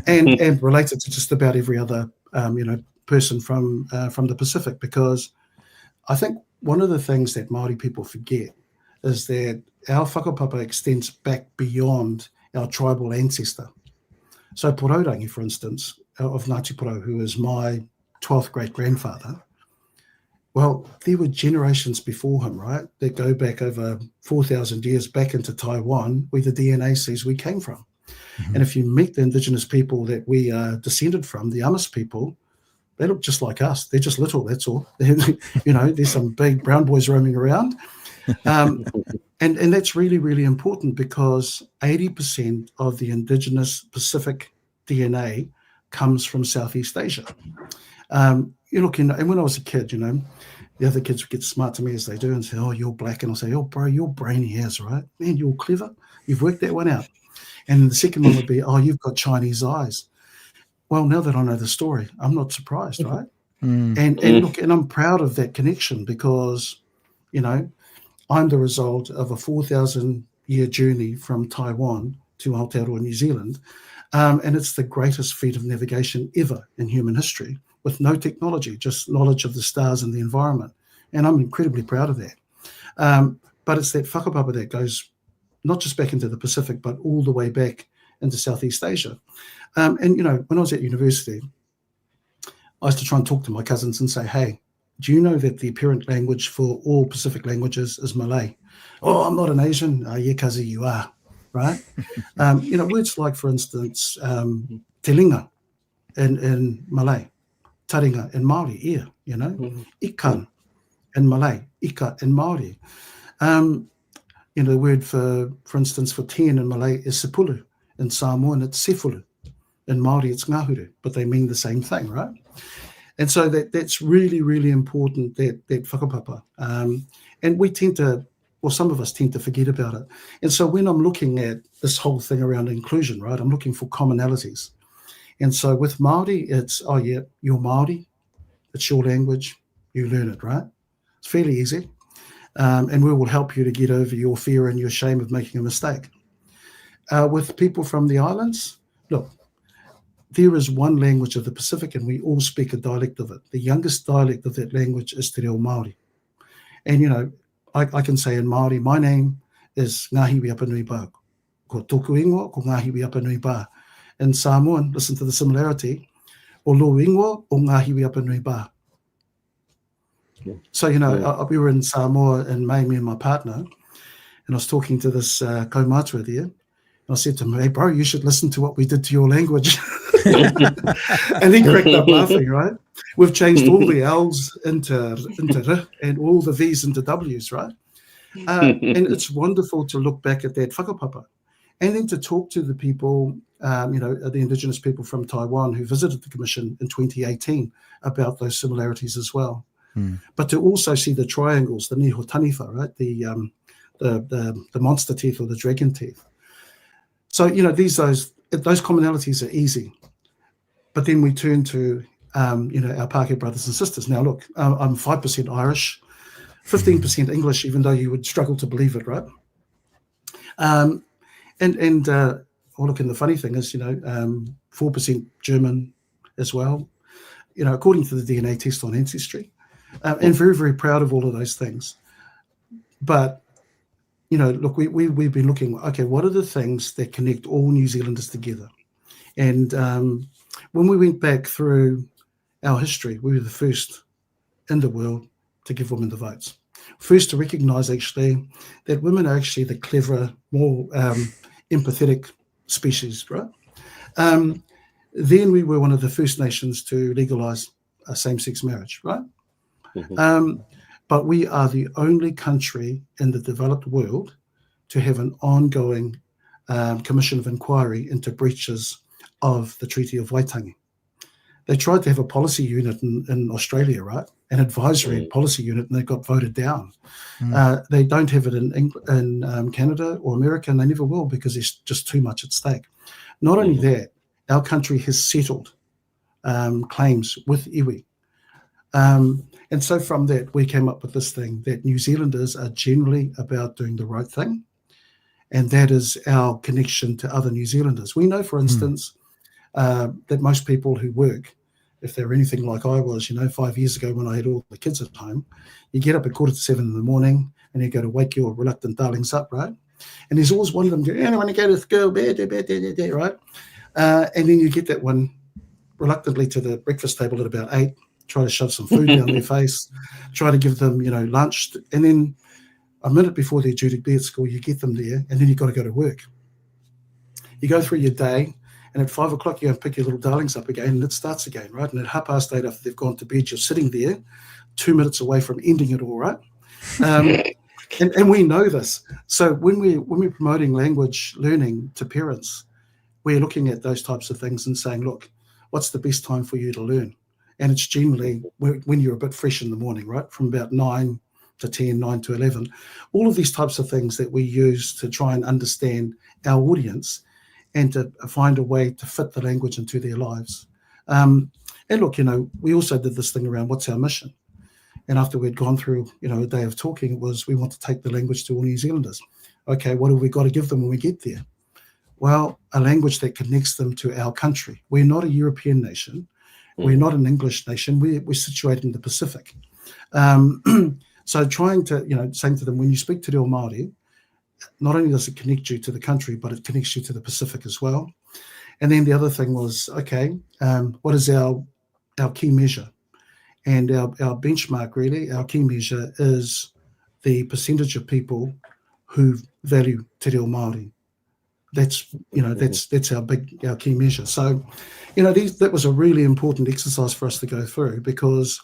and related to just about every other person from the Pacific, because I think one of the things that Māori people forget is that our whakapapa extends back beyond our tribal ancestor. So Poraurangi, for instance, of Ngāti Porou, who is my 12th great-grandfather, well, there were generations before him, right, that go back over 4,000 years back into Taiwan, where the DNA says we came from. Mm-hmm. And if you meet the Indigenous people that we are descended from, the Amish people, they look just like us. They're just little, that's all. There's some big brown boys roaming around. And that's really, really important, because 80% of the Indigenous Pacific DNA comes from Southeast Asia. And when I was a kid, the other kids would get smart to me as they do and say, "Oh, you're black," and I'll say, "Oh, bro, you're brainy as, right? Man, you're clever. You've worked that one out." And the second one would be, "Oh, you've got Chinese eyes." Well, now that I know the story, I'm not surprised, right? And look, and I'm proud of that connection, because, I'm the result of a 4,000-year journey from Taiwan to Aotearoa, New Zealand. And it's the greatest feat of navigation ever in human history, with no technology, just knowledge of the stars and the environment. And I'm incredibly proud of that. But it's that whakapapa that goes, not just back into the Pacific, but all the way back into Southeast Asia. And, when I was at university, I used to try and talk to my cousins and say, hey, do you know that the parent language for all Pacific languages is Malay? Oh, I'm not an Asian. Oh, yeah, kazi, you are, right? Words like, for instance, telinga in Malay, taringa in Māori, ear, ikan in Malay, ika in Māori. The word for instance, for 10 in Malay is sepulu. In Samoan, it's sefulu. In Māori, it's ngahuru, but they mean the same thing, right? And so that's really, really important, that whakapapa. And we tend to, or some of us tend to forget about it. And so when I'm looking at this whole thing around inclusion, right, I'm looking for commonalities. And so with Māori, it's, oh yeah, you're Māori, it's your language, you learn it, right? It's fairly easy. And we will help you to get over your fear and your shame of making a mistake. With people from the islands, look, there is one language of the Pacific and we all speak a dialect of it. The youngest dialect of that language is Te Reo Māori. And, I can say in Māori, my name is Ngahiwi Apanui Ba. Ko tōku ingoa, ko Ngahiwi Apanui Ba. In Samoan, listen to the similarity, o lo ingoa, o Ngahiwi Apanui Ba. So, we were in Samoa in May, me and my partner, and I was talking to this kaumātua there. And I said to him, hey, bro, you should listen to what we did to your language. And he cracked up laughing, right? We've changed all the L's into R and all the V's into W's, right? And it's wonderful to look back at that whakapapa and then to talk to the people, the Indigenous people from Taiwan who visited the Commission in 2018 about those similarities as well. But to also see the triangles, the niho taniwha, right? The monster teeth or the dragon teeth. So, those commonalities are easy. But then we turn to, our Pākehā brothers and sisters. Now, look, I'm 5% Irish, 15% English, even though you would struggle to believe it, right? And look, and the funny thing is, 4% German as well, according to the DNA test on Ancestry. And very, very proud of all of those things. But, look, we've been looking, okay, what are the things that connect all New Zealanders together? And when we went back through our history, we were the first in the world to give women the votes. First to recognise, actually, that women are actually the cleverer, more empathetic species, right? Then we were one of the first nations to legalise same-sex marriage, right? But we are the only country in the developed world to have an ongoing commission of inquiry into breaches of the Treaty of Waitangi. They tried to have a policy unit in Australia, right? An advisory policy unit, and they got voted down. They don't have it in Canada or America, and they never will because there's just too much at stake. Not only that, our country has settled claims with iwi. And so from that, we came up with this thing that New Zealanders are generally about doing the right thing. And that is our connection to other New Zealanders. We know, for instance, that most people who work, if they're anything like I was, 5 years ago when I had all the kids at home, you get up at 6:45 in the morning and you go to wake your reluctant darlings up, right? And there's always one of them going, I want to go to school, right? And then you get that one reluctantly to the breakfast table at about 8, try to shove some food down their face, try to give them, lunch. And then a minute before they're due to be at school, you get them there, and then you've got to go to work. You go through your day, and at 5 o'clock, you go and pick your little darlings up again, and it starts again, right? And at 8:30 after they've gone to bed, you're sitting there 2 minutes away from ending it all, right? And we know this. So when we're promoting language learning to parents, we're looking at those types of things and saying, look, what's the best time for you to learn? And it's generally when you're a bit fresh in the morning, right? From about 9 to 10, 9 to 11. All of these types of things that we use to try and understand our audience and to find a way to fit the language into their lives. And look, we also did this thing around what's our mission. And after we'd gone through, a day of talking, it was we want to take the language to all New Zealanders. Okay, what have we got to give them when we get there? Well, a language that connects them to our country. We're not a European nation. We're not an English nation. We're situated in the Pacific. So trying to, saying to them, when you speak to Reo Māori, not only does it connect you to the country, but it connects you to the Pacific as well. And then the other thing was, okay, what is our key measure? And our benchmark, really, our key measure is the percentage of people who value Te Reo Māori. That's our key measure. So, that was a really important exercise for us to go through, because,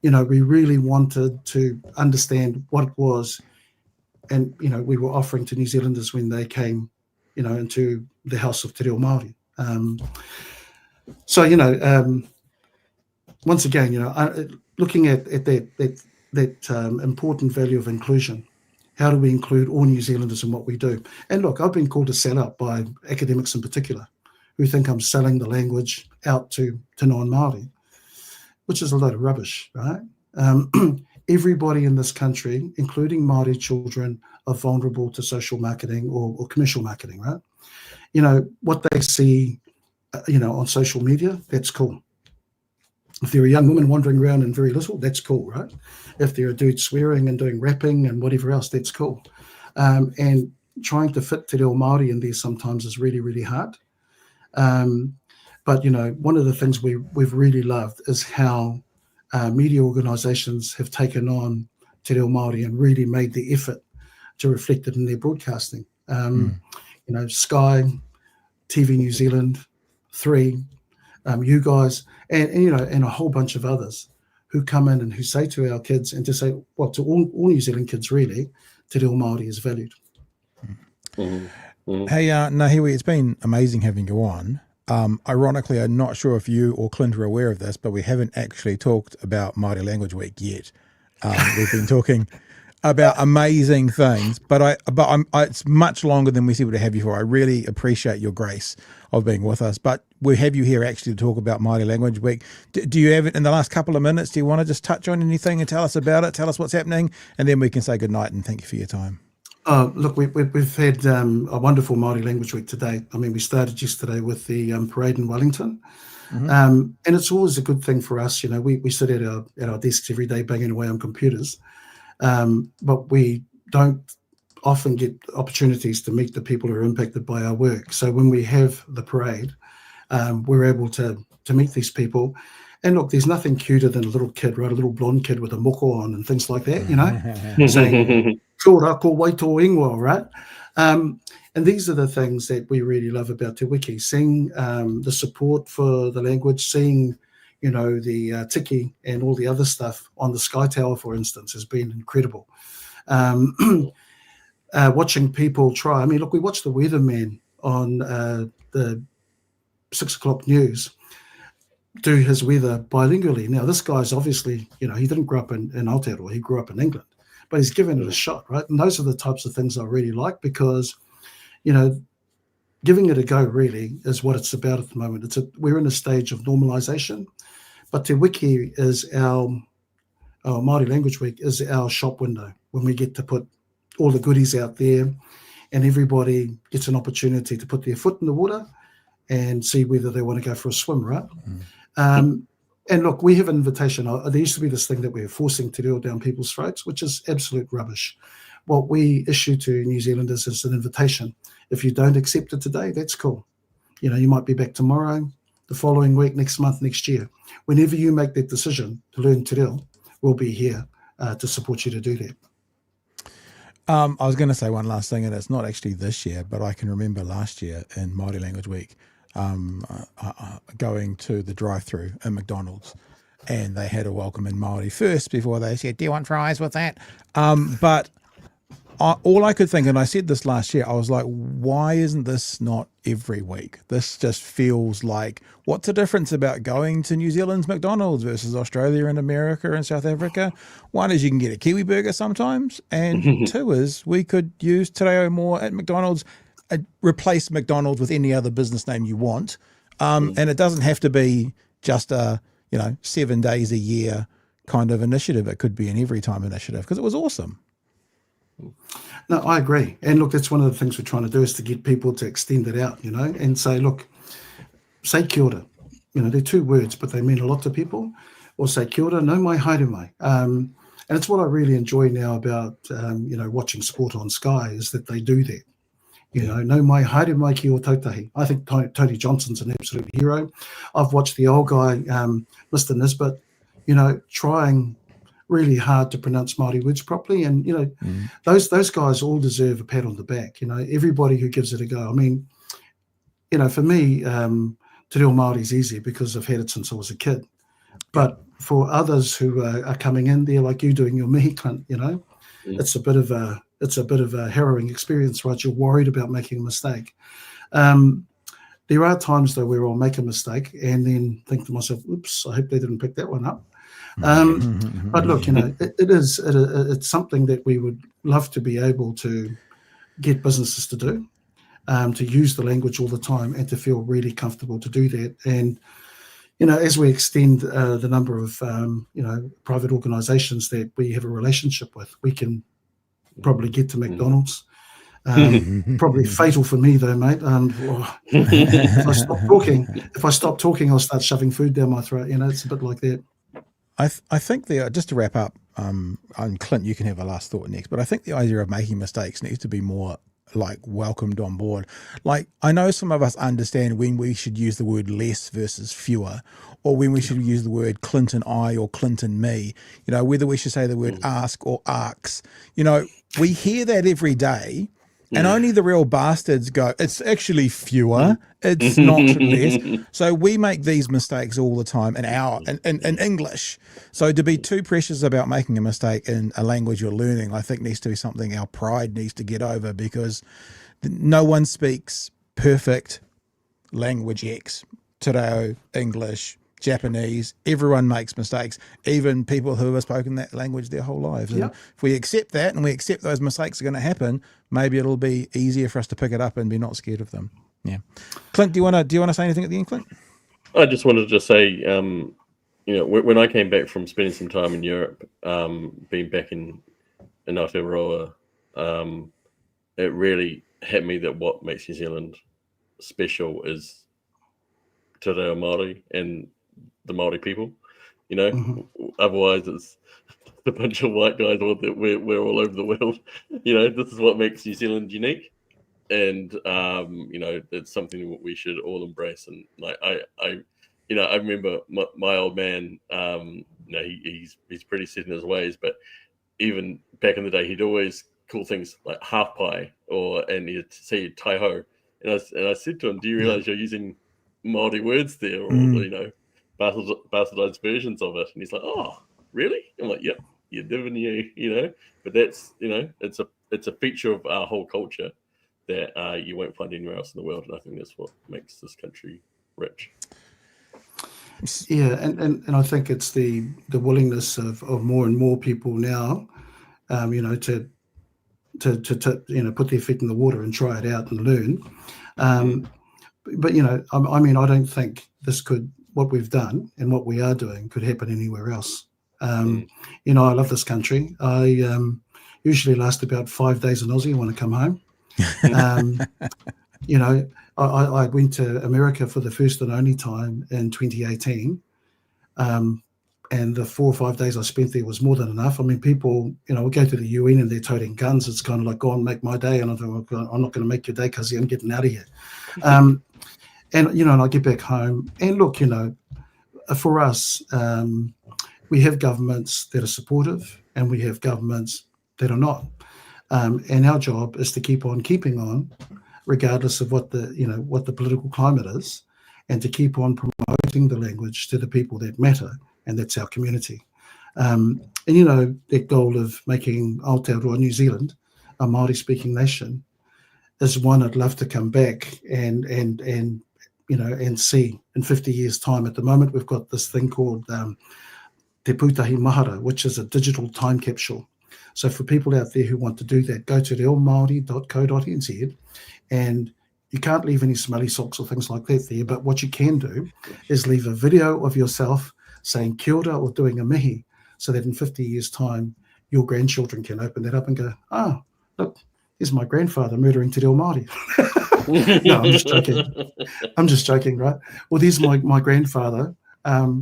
we really wanted to understand what it was, and we were offering to New Zealanders when they came, into the House of Te Reo Māori. Once again, looking at that important value of inclusion. How do we include all New Zealanders in what we do? And look, I've been called a sellout by academics in particular, who think I'm selling the language out to non-Māori, which is a load of rubbish, right? Everybody in this country, including Māori children, are vulnerable to social marketing or commercial marketing, right? What they see, on social media, that's cool. If they're a young woman wandering around in very little, that's cool, right? If they're a dude swearing and doing rapping and whatever else, that's cool. And trying to fit Te Reo Māori in there sometimes is really, really hard. But, one of the things we've really loved is how media organisations have taken on Te Reo Māori and really made the effort to reflect it in their broadcasting. Sky, TV New Zealand, 3, you guys, and a whole bunch of others who come in and who say to our kids, and to say, well, to all New Zealand kids really, Te Reo Māori is valued. Mm-hmm. Mm-hmm. Hey, Ngahiwi, it's been amazing having you on. Ironically, I'm not sure if you or Clint are aware of this, but we haven't actually talked about Māori Language Week yet. We've been talking about amazing things, but it's much longer than we said to have you for. I really appreciate your grace of being with us, but we have you here actually to talk about Māori Language Week. Do you have it in the last couple of minutes? Do you want to just touch on anything and tell us about it? Tell us what's happening, and then we can say goodnight and thank you for your time. Look, we've had a wonderful Māori Language Week today. I mean, we started yesterday with the parade in Wellington. Mm-hmm. And it's always a good thing for us. We sit at our desks every day banging away on computers, but we don't often get opportunities to meet the people who are impacted by our work. So when we have the parade, we're able to meet these people. And look, there's nothing cuter than a little kid, right? A little blonde kid with a moko on and things like that, saying, "Kia ora, ko waito ingoa," right? And these are the things that we really love about Te Wiki, seeing the support for the language, seeing, the tiki and all the other stuff on the Sky Tower, for instance, has been incredible. Watching people try. I mean, look, we watched the weatherman on the 6 o'clock news do his weather bilingually. Now, this guy's obviously, he didn't grow up in Aotearoa, he grew up in England, but he's given it a shot, right? And those are the types of things I really like, because, giving it a go really is what it's about at the moment. We're in a stage of normalization, but Te Wiki is our Māori Language Week is our shop window, when we get to put all the goodies out there and everybody gets an opportunity to put their foot in the water and see whether they want to go for a swim, right? And look, we have an invitation. There used to be this thing that we were forcing Te Reo down people's throats, which is absolute rubbish. What we issue to New Zealanders is an invitation. If you don't accept it today, that's cool. You might be back tomorrow, the following week, next month, next year. Whenever you make that decision to learn Te Reo, we'll be here to support you to do that. I was going to say one last thing, and it's not actually this year, but I can remember last year in Māori Language Week, going to the drive-through at McDonald's, and they had a welcome in Māori first before they said, "Do you want fries with that?" But all I could think, and I said this last year, I was like, why isn't this not every week? This just feels like, what's the difference about going to New Zealand's McDonald's versus Australia and America and South Africa? One is you can get a Kiwi burger sometimes, and two is we could use Te Reo more at McDonald's, replace McDonald's with any other business name you want. And it doesn't have to be just a, 7 days a year kind of initiative. It could be an every time initiative, because it was awesome. No, I agree. And look, that's one of the things we're trying to do, is to get people to extend it out, and say, look, say kia ora. They're 2 words, but they mean a lot to people. Or say kia ora, no mai haere mai. And it's what I really enjoy now about, watching sport on Sky, is that they do that. No mai haere mai ki o tautahi. I think Tony Johnson's an absolute hero. I've watched the old guy, Mr. Nisbet, trying really hard to pronounce Māori words properly. And, those guys all deserve a pat on the back. Everybody who gives it a go. I mean, for me, Te Reo Māori is easy because I've had it since I was a kid. But for others who are coming in there, like you doing your mihi, Clint, it's a bit of a harrowing experience, right? You're worried about making a mistake. There are times though where I'll make a mistake and then think to myself, "Oops, I hope they didn't pick that one up." But look, it's something that we would love to be able to get businesses to do, to use the language all the time and to feel really comfortable to do that. And as we extend the number of private organisations that we have a relationship with, we can probably get to McDonald's. Probably fatal for me though, mate. If I stop talking, I'll start shoving food down my throat. It's a bit like that. I think just to wrap up, and Clint, you can have a last thought next, but I think the idea of making mistakes needs to be more like welcomed on board. Like, I know some of us understand when we should use the word less versus fewer, or when we should use the word Clint and I or Clint and me, whether we should say the word ask or arcs. We hear that every day. And only the real bastards go, it's actually fewer, it's not less. So we make these mistakes all the time in English. So to be too precious about making a mistake in a language you're learning, I think needs to be something our pride needs to get over, because no one speaks perfect language X, Te Reo, English, Japanese. Everyone makes mistakes, even people who have spoken that language their whole lives. And if we accept that and we accept those mistakes are going to happen, maybe it'll be easier for us to pick it up and be not scared of them. Yeah. Clint, do you want to say anything at the end, Clint? I just wanted to say, when I came back from spending some time in Europe, being back in Aotearoa, it really hit me that what makes New Zealand special is Te Reo Māori and the Māori people. Otherwise it's a bunch of white guys, or that we're all over the world. This is what makes New Zealand unique, and it's something that we should all embrace. And like I remember my old man. He's pretty set in his ways, but even back in the day, he'd always call things like half pie, and he'd say tai ho, and I said to him, "Do you realize you're using Māori words there, or bastardized versions of it?" And he's like, "Oh, really?" I'm like, "Yep, you're doing you." But that's it's a feature of our whole culture that you won't find anywhere else in the world, and I think that's what makes this country rich. Yeah, and I think it's the willingness of more and more people now, to put their feet in the water and try it out and learn. But I don't think what we've done and what we are doing could happen anywhere else. I love this country. I usually last about 5 days in Aussie. I want to come home. I went to America for the first and only time in 2018. And the 4 or 5 days I spent there was more than enough. I mean, people, we go to the UN and they're toting guns. It's kind of like, go on, make my day. And I thought, I'm not going to make your day because I'm getting out of here. And I get back home. And look, for us, we have governments that are supportive and we have governments that are not. And our job is to keep on keeping on, regardless of what the political climate is, and to keep on promoting the language to the people that matter, and that's our community. That goal of making Aotearoa New Zealand a Māori-speaking nation is one I'd love to come back and see in 50 years' time. At the moment, we've got this thing called Te Pūtahi Mahara, which is a digital time capsule. So for people out there who want to do that, go to reomaori.co.nz, and you can't leave any smelly socks or things like that there, but what you can do is leave a video of yourself saying kia ora or doing a mihi, so that in 50 years' time, your grandchildren can open that up and go, look, here's my grandfather murdering Te Reo Māori. No, I'm just joking. I'm just joking, right? Well, there's my grandfather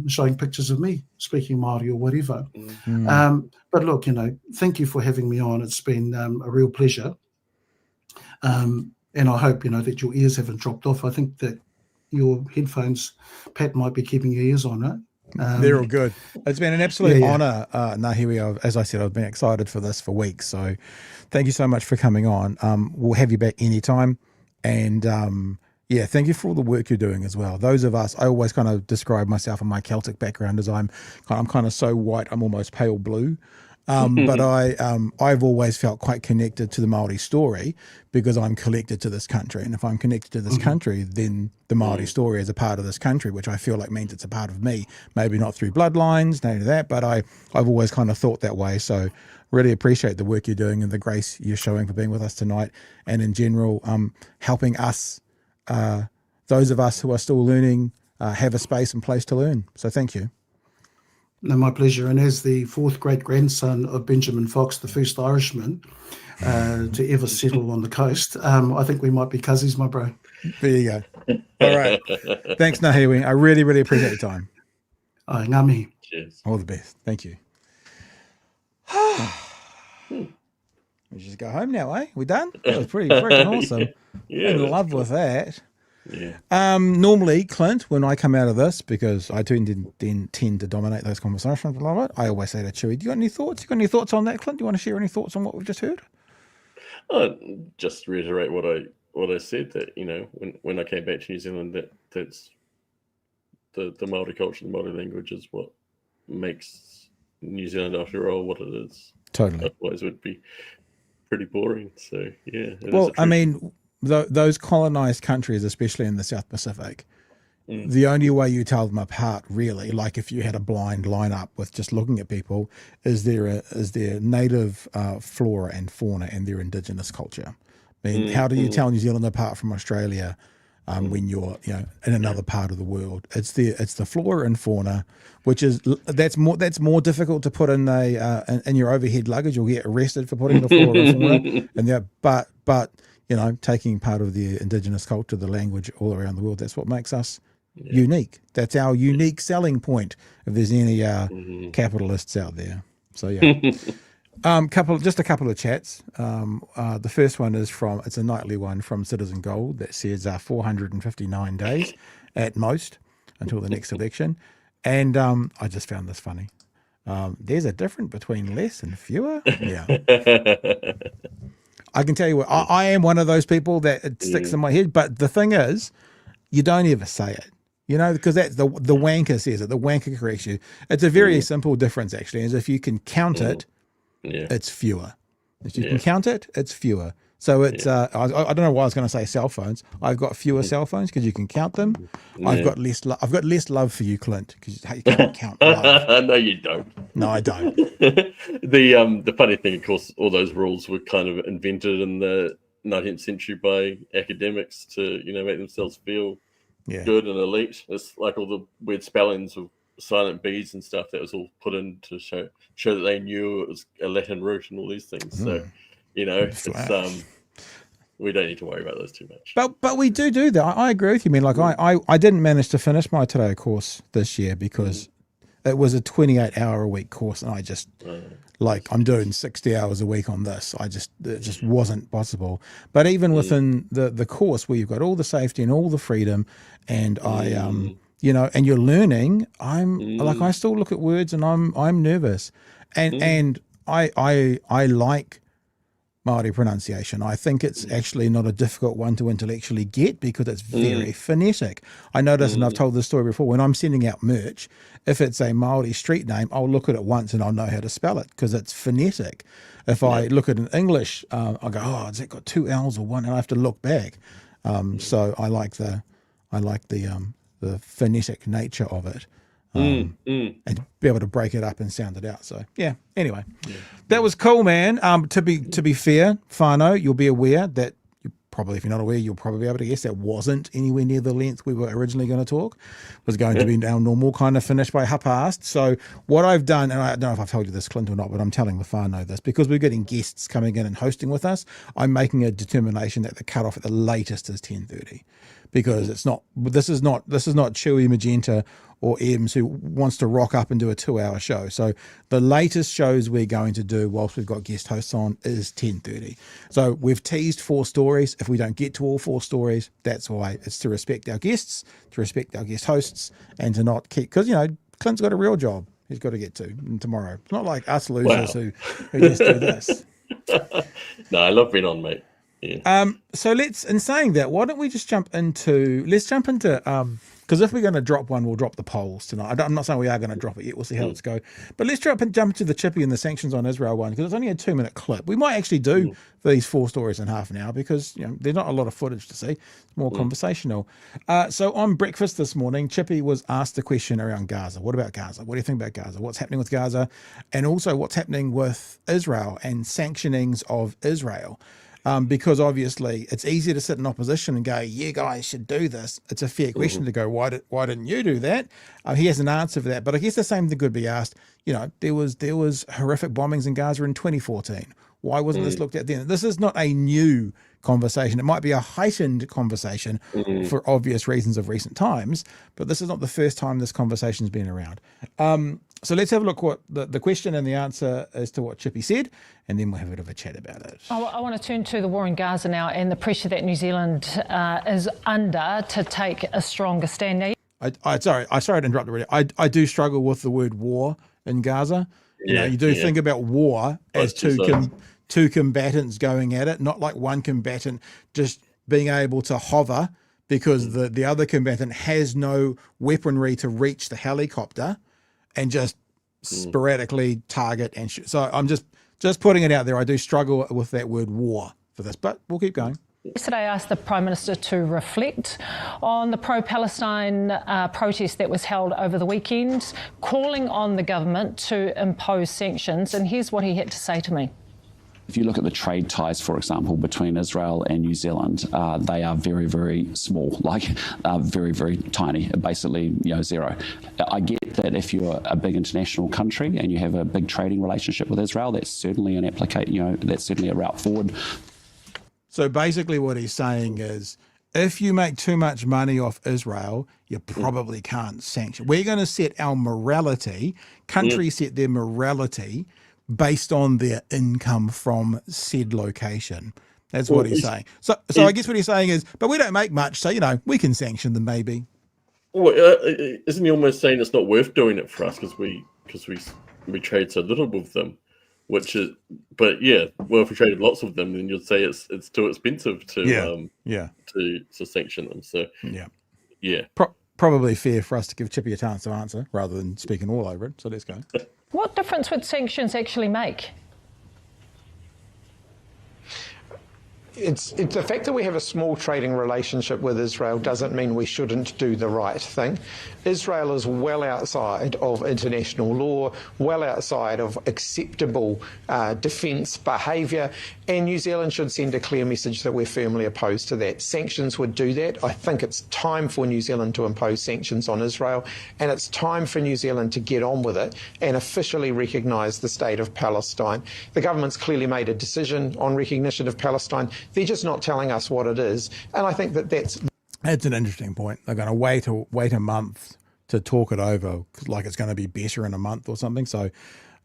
showing pictures of me speaking Māori or whatever. But look, thank you for having me on. It's been a real pleasure. And I hope, that your ears haven't dropped off. I think that your headphones, Pat, might be keeping your ears on, right? They're all good. It's been an absolute honour, Ngahiwi. As I said, I've been excited for this for weeks. So thank you so much for coming on. We'll have you back anytime. And thank you for all the work you're doing as well. Those of us, I always kind of describe myself and my Celtic background as I'm kind of so white, I'm almost pale blue. But I've always felt quite connected to the Māori story because I'm connected to this country. And if I'm connected to this country, then the Māori story is a part of this country, which I feel like means it's a part of me. Maybe not through bloodlines, none of that, but I've always kind of thought that way. So really appreciate the work you're doing and the grace you're showing for being with us tonight. And in general, helping us, those of us who are still learning, have a space and place to learn. So thank you. No, my pleasure. And as the fourth great-grandson of Benjamin Fox, the first Irishman to ever settle on the coast, I think we might be cousins, my bro. There you go. All right. Thanks, Ngahiwi. I really, really appreciate your time. Ngā mihi. Cheers. All the best. Thank you. We just go home now, eh? We done? That was pretty freaking awesome. Yeah, in love with that. Yeah. Normally, Clint, when I come out of this, because I tend to dominate those conversations a lot, I always say to Chewie, do you got any thoughts? You got any thoughts on that, Clint? Do you want to share any thoughts on what we've just heard? Just reiterate what I said, that when I came back to New Zealand, that's the Māori culture, the Māori language is what makes New Zealand after all what it is. Totally. Otherwise it would be pretty boring. So yeah. Well, I mean, those colonized countries, especially in the South Pacific, the only way you tell them apart, really, like if you had a blind lineup with just looking at people, is their native flora and fauna and their indigenous culture. I mean, how do you tell New Zealand apart from Australia when you're in another part of the world? It's the flora and fauna, which is that's more difficult to put in in your overhead luggage. You'll get arrested for putting the flora and fauna in there. But taking part of the indigenous culture, the language all around the world, that's what makes us unique. That's our unique selling point, if there's any capitalists out there. So yeah. Just a couple of chats. The first one is it's a nightly one from Citizen Gold that says 459 days at most until the next election. And I just found this funny. There's a difference between less and fewer. Yeah. I can tell you what, I am one of those people that it sticks in my head. But the thing is, you don't ever say it, because that's the wanker says it. The wanker corrects you. It's a very simple difference, actually. Is if you can count it, it's fewer. If you can count it, it's fewer. So it's I don't know why I was going to say cell phones. I've got fewer cell phones because you can count them. I've got less love for you, Clint, because you can't count love. No, you don't. No, I don't. The funny thing, of course, all those rules were kind of invented in the 19th century by academics to make themselves feel good and elite. It's like all the weird spellings of silent B's and stuff that was all put in to show that they knew it was a Latin root and all these things. So it's we don't need to worry about those too much. But we do that. I agree with you. I mean, like I didn't manage to finish my Te Reo course this year because it was a 28-hour-a-week course, and I just I'm doing 60 hours a week on this. It just wasn't possible. But even within the course where you've got all the safety and all the freedom, and and you're learning, I still look at words and I'm nervous, and I like Māori pronunciation. I think it's actually not a difficult one to intellectually get because it's very phonetic. I notice, and I've told this story before, when I'm sending out merch, if it's a Māori street name, I'll look at it once and I'll know how to spell it because it's phonetic. If I look at an English, I'll go, has it got 2 L's or one? And I have to look back. So I like the phonetic nature of it. And be able to break it up and sound it out. So yeah. Anyway, that was cool, man. To be fair, whānau, you'll be aware that if you're not aware, you'll probably be able to guess that wasn't anywhere near the length we were originally going to talk. It was going to be our normal kind of finish by 1:30. So what I've done, and I don't know if I've told you this, Clint, or not, but I'm telling the whānau this, because we're getting guests coming in and hosting with us, I'm making a determination that the cutoff at the latest is 10:30. Because this is not Chewie, Magenta, or Ems who wants to rock up and do a 2-hour show. So the latest shows we're going to do whilst we've got guest hosts on is 10:30. So we've teased 4 stories. If we don't get to all 4 stories, that's why. It's to respect our guests, to respect our guest hosts, and to not keep, because, Clint's got a real job he's got to get to tomorrow. It's not like us losers who just do this. No, I love being on, mate. Yeah. So in saying that, why don't we just jump into, because if we're going to drop one, we'll drop the polls tonight. I'm not saying we are going to drop it yet. We'll see how it's go. But let's jump into the Chippy and the sanctions on Israel one, because it's only a 2-minute clip. We might actually do these 4 stories in half an hour, because there's not a lot of footage to see. It's more conversational. So on breakfast this morning, Chippy was asked a question around Gaza. What about Gaza? What do you think about Gaza? What's happening with Gaza? And also what's happening with Israel and sanctionings of Israel? Because obviously it's easy to sit in opposition and go, you guys should do this. It's a fair question to go, why didn't you do that? He has an answer for that. But I guess the same thing could be asked, there was horrific bombings in Gaza in 2014. Why wasn't this looked at then? This is not a new conversation. It might be a heightened conversation for obvious reasons of recent times, but this is not the first time this conversation's been around. So let's have a look what the question and the answer as to what Chippy said, and then we'll have a bit of a chat about it. I want to turn to the war in Gaza now and the pressure that New Zealand is under to take a stronger stand. Now, sorry to interrupt already. I do struggle with the word war in Gaza. You think about war as two combatants going at it, not like one combatant just being able to hover because the other combatant has no weaponry to reach the helicopter and just sporadically target and shoot. So I'm just putting it out there. I do struggle with that word war for this, but we'll keep going. Yesterday, I asked the Prime Minister to reflect on the pro-Palestine protest that was held over the weekend, calling on the government to impose sanctions. And here's what he had to say to me. If you look at the trade ties, for example, between Israel and New Zealand, they are very, very small, very, very tiny, basically zero. I get that if you're a big international country and you have a big trading relationship with Israel, that's certainly that's certainly a route forward. So basically what he's saying is, if you make too much money off Israel, you probably can't sanction. We're going to set our morality, countries set their morality based on their income from said location. That's what he's saying. So I guess what he's saying is, but we don't make much, so, we can sanction them maybe. Well, isn't he almost saying it's not worth doing it for us because we trade so little with them? But if we traded lots of them, then you'd say it's too expensive to sanction them. So probably fair for us to give Chippy a chance to answer rather than speaking all over it. So let's go. What difference would sanctions actually make? It's the fact that we have a small trading relationship with Israel doesn't mean we shouldn't do the right thing. Israel is well outside of international law, well outside of acceptable defence behaviour, and New Zealand should send a clear message that we're firmly opposed to that. Sanctions would do that. I think it's time for New Zealand to impose sanctions on Israel, and it's time for New Zealand to get on with it and officially recognise the state of Palestine. The government's clearly made a decision on recognition of Palestine. They're just not telling us what it is, and I think that's an interesting point. They're going to wait a month to talk it over, like it's going to be better in a month or something. So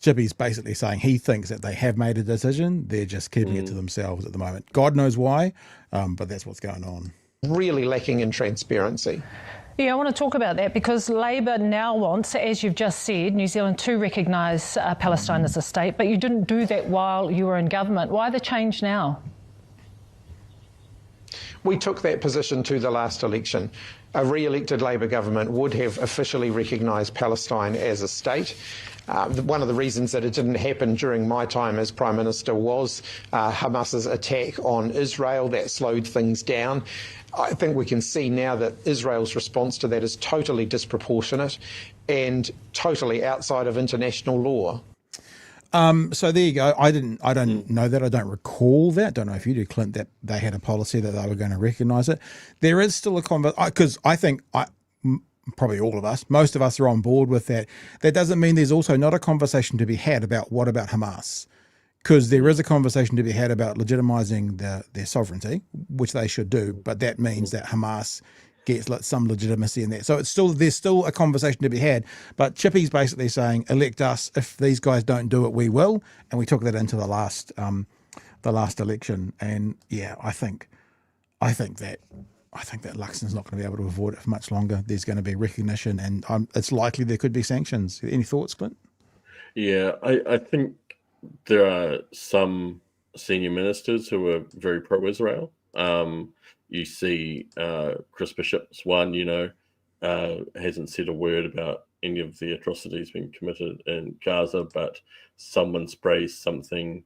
Chippy's basically saying he thinks that they have made a decision. They're just keeping it to themselves at the moment. God knows why, but that's what's going on. Really lacking in transparency. Yeah, I want to talk about that because Labor now wants, as you've just said, New Zealand to recognise Palestine as a state, but you didn't do that while you were in government. Why the change now? We took that position to the last election. A re-elected Labor government would have officially recognised Palestine as a state. One of the reasons that it didn't happen during my time as Prime Minister was Hamas's attack on Israel. That slowed things down. I think we can see now that Israel's response to that is totally disproportionate and totally outside of international law. So there you go. I don't know that. I don't recall that. Don't know if you do, Clint, that they had a policy that they were going to recognise it. There is still a conversation, because I think probably all of us, most of us are on board with that. That doesn't mean there's also not a conversation to be had about what about Hamas, because there is a conversation to be had about legitimising their sovereignty, which they should do. But that means that Hamas gets some legitimacy in that. So there's still a conversation to be had. But Chippy's basically saying, elect us. If these guys don't do it, we will. And we took that into the last election. And yeah, I think that Luxon's not going to be able to avoid it for much longer. There's going to be recognition, and it's likely there could be sanctions. Any thoughts, Clint? Yeah, I think there are some senior ministers who are very pro-Israel. You see Chris Bishop's one, hasn't said a word about any of the atrocities being committed in Gaza, but someone sprays something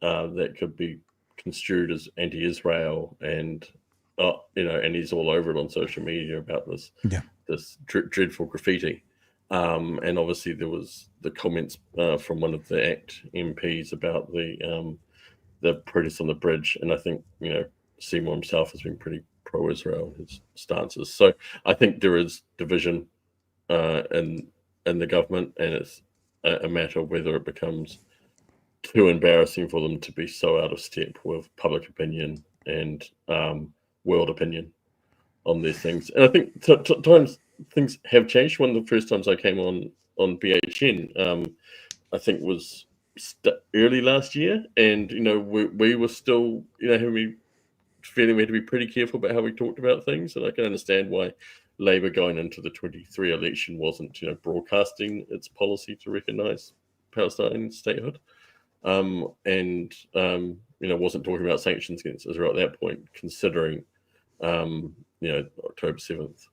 that could be construed as anti-Israel, and and he's all over it on social media about this dreadful graffiti. And obviously there was the comments from one of the ACT MPs about the protests on the bridge, and I think Seymour himself has been pretty pro-Israel in his stances. So I think there is division in the government, and it's a matter of whether it becomes too embarrassing for them to be so out of step with public opinion and world opinion on these things. And I think times things have changed. One of the first times I came on BHN, I think was early last year, and we were still having feeling we had to be pretty careful about how we talked about things. And I can understand why Labour going into the 23 election wasn't broadcasting its policy to recognise Palestine statehood, and wasn't talking about sanctions against Israel at that point, considering October 7th.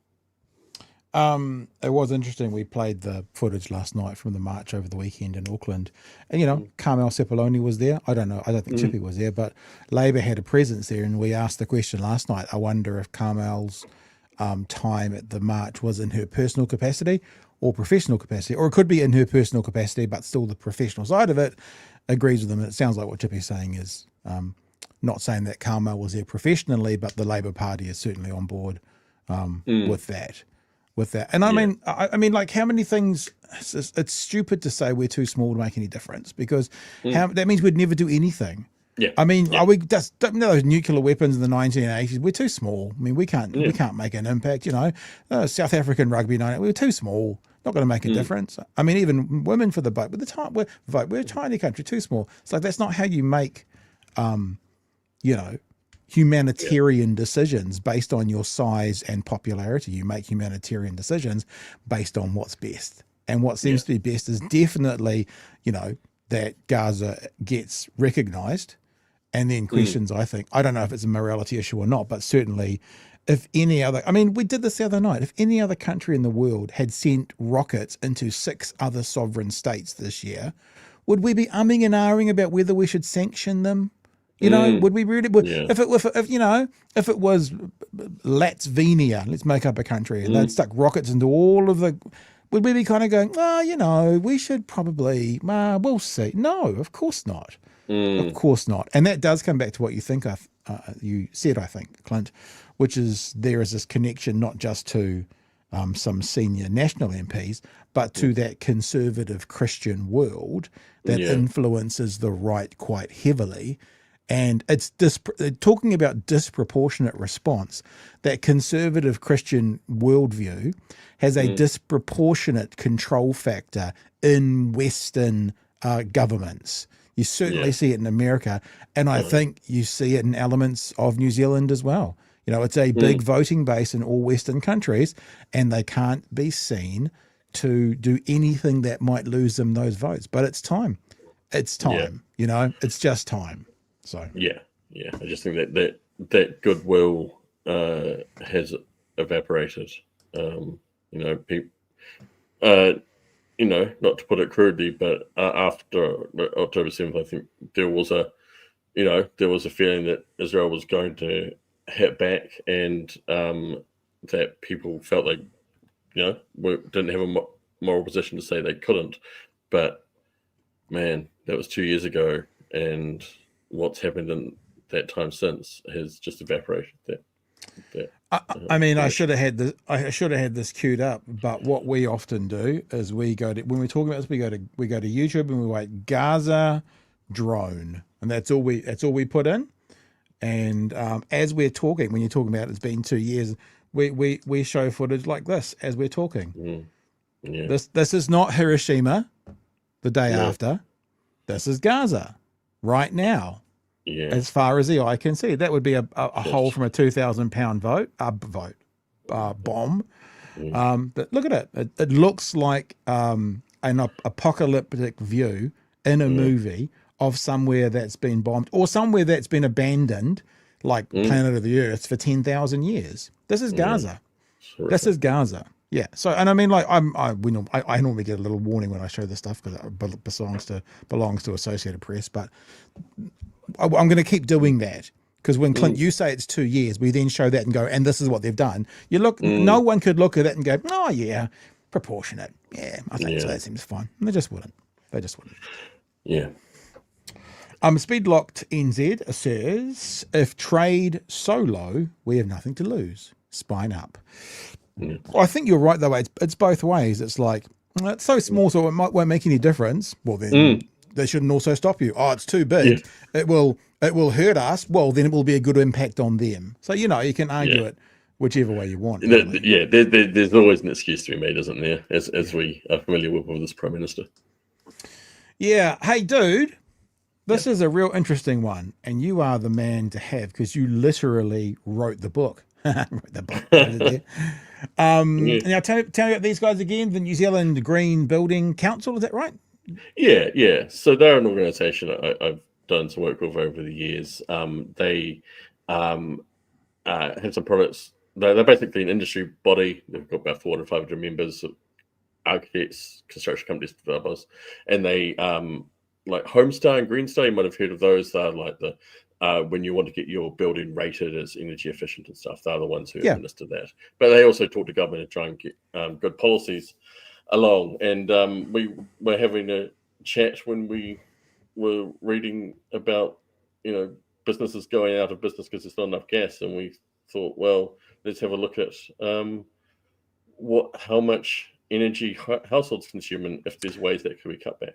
It was interesting. We played the footage last night from the march over the weekend in Auckland, and Carmel Sepuloni was there. I don't know. I don't think Chippy was there, but Labour had a presence there, and we asked the question last night. I wonder if Carmel's time at the march was in her personal capacity or professional capacity, or it could be in her personal capacity, but still the professional side of it agrees with them. And it sounds like what Chippy's saying is not saying that Carmel was there professionally, but the Labour Party is certainly on board with that. And I mean, like, how many things? It's stupid to say we're too small to make any difference, because that means we'd never do anything. Yeah. I mean, are we just those nuclear weapons in the 1980s? We're too small. I mean, we can't make an impact. South African rugby night, we're too small. Not going to make a difference. I mean, even women for the vote. With the time, we're a tiny country, too small. It's like that's not how you make, humanitarian decisions based on your size and popularity. You make humanitarian decisions based on what's best. And what seems to be best is definitely, that Gaza gets recognised, and then questions, I think. I don't know if it's a morality issue or not, but certainly if any other, we did this the other night, if any other country in the world had sent rockets into 6 other sovereign states this year, would we be umming and ahhing about whether we should sanction them? Would we really? If it was Latvenia, let's make up a country, and they'd stuck rockets into all of the, would we be kind of going, we should probably, we'll see. No, of course not. Of course not. And that does come back to what you think you said, I think, Clint, which is there is this connection not just to some senior national MPs, but to that conservative Christian world that influences the right quite heavily. And it's talking about disproportionate response. That conservative Christian worldview has a disproportionate control factor in Western governments. You certainly see it in America, and I think you see it in elements of New Zealand as well. It's a big voting base in all Western countries, and they can't be seen to do anything that might lose them those votes. But it's time. It's time. It's just time. So I just think that goodwill has evaporated. People, not to put it crudely, but after October 7th, I think there was a feeling that Israel was going to hit back, and that people felt like didn't have a moral position to say they couldn't. But man, that was 2 years ago, and what's happened in that time since has just evaporated. I should have had this. I should have had this queued up. But what we often do is when we're talking about this, we go to YouTube and we write Gaza drone, and that's all we put in. And as we're talking, when you're talking about it's been 2 years, we show footage like this as we're talking. Yeah. This is not Hiroshima the day after. This is Gaza right now. Yeah. As far as the eye can see, that would be a hole from a 2,000-pound bomb. But look at it. It looks like an apocalyptic view in a movie of somewhere that's been bombed or somewhere that's been abandoned, like Planet of the Earth, for 10,000 years. This is Gaza. This is Gaza. Yeah. So, and I mean, like, I normally get a little warning when I show this stuff because it belongs to Associated Press, but I'm going to keep doing that. Because when Clint, you say it's 2 years, we then show that and go, and this is what they've done. You look, no one could look at it and go, oh yeah, proportionate. Yeah, I think so. That seems fine. And they just wouldn't. Yeah. Speedlocked NZ says, if trade so low, we have nothing to lose. Spine up. I think you're right though. It's both ways. It's like, it's so small, so it won't make any difference. Well, then they shouldn't also stop you. Oh, it's too big. Yeah. It will hurt us. Well, then it will be a good impact on them. So, you can argue it whichever way you want. There's always an excuse to be made, isn't there? As we are familiar with this Prime Minister. Yeah. Hey, dude, this is a real interesting one. And you are the man to have because you literally wrote the book. Now, tell me about these guys again. The New Zealand Green Building Council, is that right? Yeah. So they're an organisation I've done some work with over the years. They have some products. They're basically an industry body. They've got about 400, 500 members, architects, construction companies, developers, and they like Homestar and Greenstar. You might have heard of those. They're like the when you want to get your building rated as energy efficient and stuff. They're the ones who administer that. But they also talk to government and try and get good policies along. And we were having a chat when we were reading about businesses going out of business because there's not enough gas, and we thought, well, let's have a look at how much energy households consume and if there's ways that could be cut back.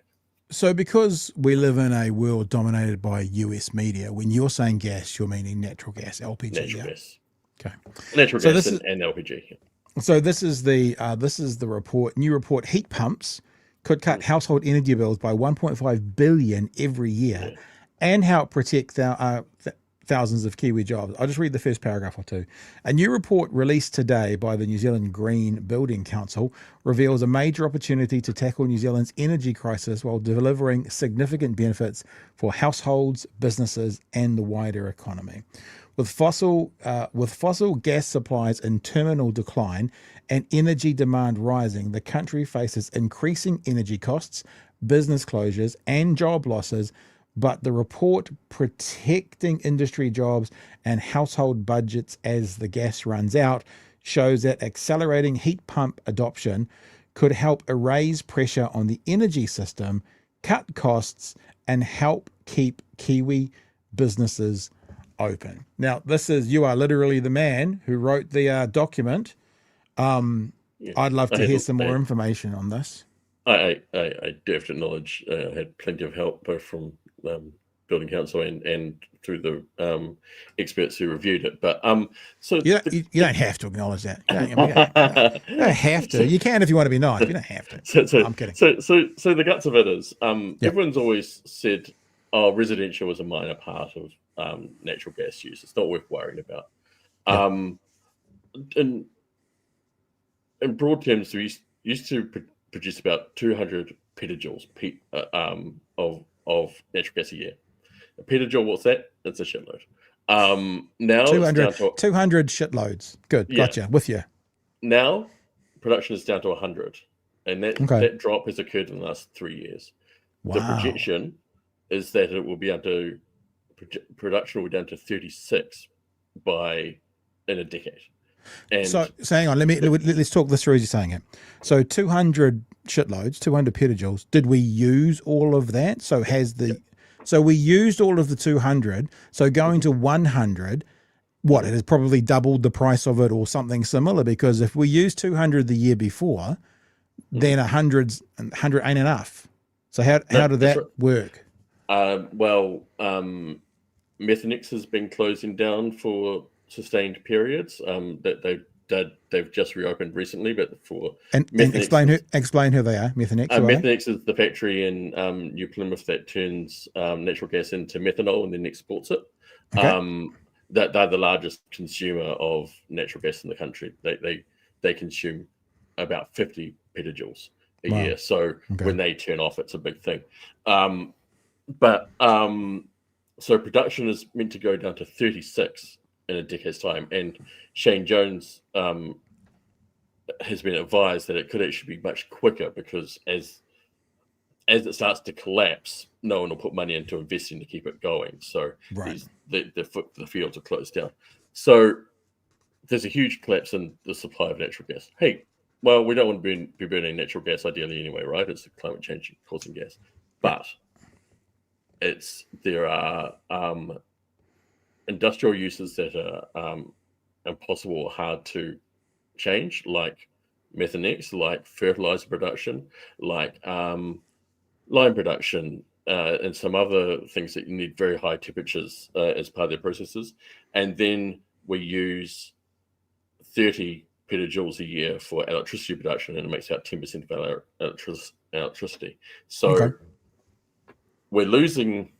So because we live in a world dominated by US media, when you're saying gas, you're meaning natural gas, LPG. Natural gas. Okay. Natural gas and LPG. Yeah. So this is the new report. Heat pumps could cut household energy bills by 1.5 billion every year, and help protect thousands of Kiwi jobs. I'll just read the first paragraph or two. A new report released today by the New Zealand Green Building Council reveals a major opportunity to tackle New Zealand's energy crisis while delivering significant benefits for households, businesses, and the wider economy. With fossil gas supplies in terminal decline and energy demand rising, the country faces increasing energy costs, business closures, and job losses. But the report protecting industry jobs and household budgets as the gas runs out shows that accelerating heat pump adoption could help erase pressure on the energy system, cut costs, and help keep Kiwi businesses open. Now, you are literally the man who wrote the document. I'd love to hear some more information on this. I do have to acknowledge I had plenty of help both from Building Council and through the experts who reviewed it. But so you don't have to acknowledge that. You don't have to. You can if you want to be nice. You don't have to. So I'm kidding. So the guts of it is everyone's always said, "Oh, residential is a minor part of natural gas use. It's not worth worrying about." In broad terms, we used to produce about 200 petajoules of natural gas a year. A petajoule, what's that? It's a shitload. Now 200 shitloads. Good, gotcha. With you. Now production is down to 100, and that drop has occurred in the last 3 years. Wow. The projection is that it will be production will be down to 36 in a decade. And so hang on, let's talk this through as you're saying it. So 200 shitloads, 200 petajoules. Did we use all of that? So so we used all of the 200. So going to 100, it has probably doubled the price of it or something similar, because if we used 200 the year before, then 100 ain't enough. So how did that work? Methanex has been closing down for sustained periods. That they they've just reopened recently, but for and explain who they are. Methanex. Methanex is the factory in New Plymouth that turns natural gas into methanol and then exports it. Okay. That they're the largest consumer of natural gas in the country. They consume about 50 petajoules a year. So when they turn off, it's a big thing. So production is meant to go down to 36 in a decade's time, and Shane Jones has been advised that it could actually be much quicker, because as it starts to collapse, no one will put money into investing to keep it going. So the fields are closed down. So there's a huge collapse in the supply of natural gas. Hey, well, we don't want to be burning natural gas ideally anyway, right? It's the climate change causing gas. But there are industrial uses that are impossible or hard to change, like Methanex, like fertilizer production, like lime production, and some other things that you need very high temperatures as part of their processes. And then we use 30 petajoules a year for electricity production, and it makes out 10% of our electricity. So we're losing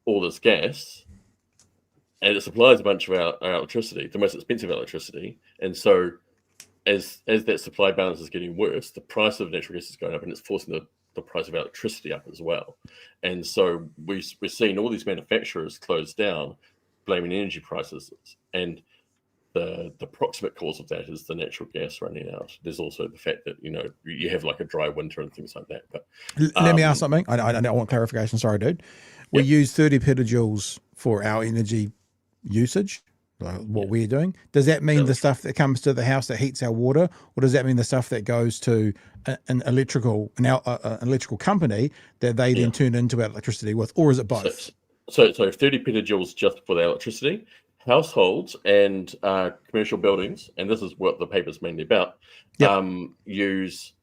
all this gas, and it supplies a bunch of our electricity, the most expensive electricity. And so as that supply balance is getting worse, the price of natural gas is going up, and it's forcing the price of electricity up as well. And so we're seeing all these manufacturers close down, blaming energy prices. And the proximate cause of that is the natural gas running out. There's also the fact that, you have like a dry winter and things like that. But let me ask something. I want clarification. Sorry, dude. We use 30 petajoules for our energy usage, like what we're doing. Does that mean the stuff that comes to the house that heats our water, or does that mean the stuff that goes to an electrical company that they then turn into our electricity with, or is it both? So 30 petajoules just for the electricity. Households and commercial buildings, and this is what the paper's mainly about, use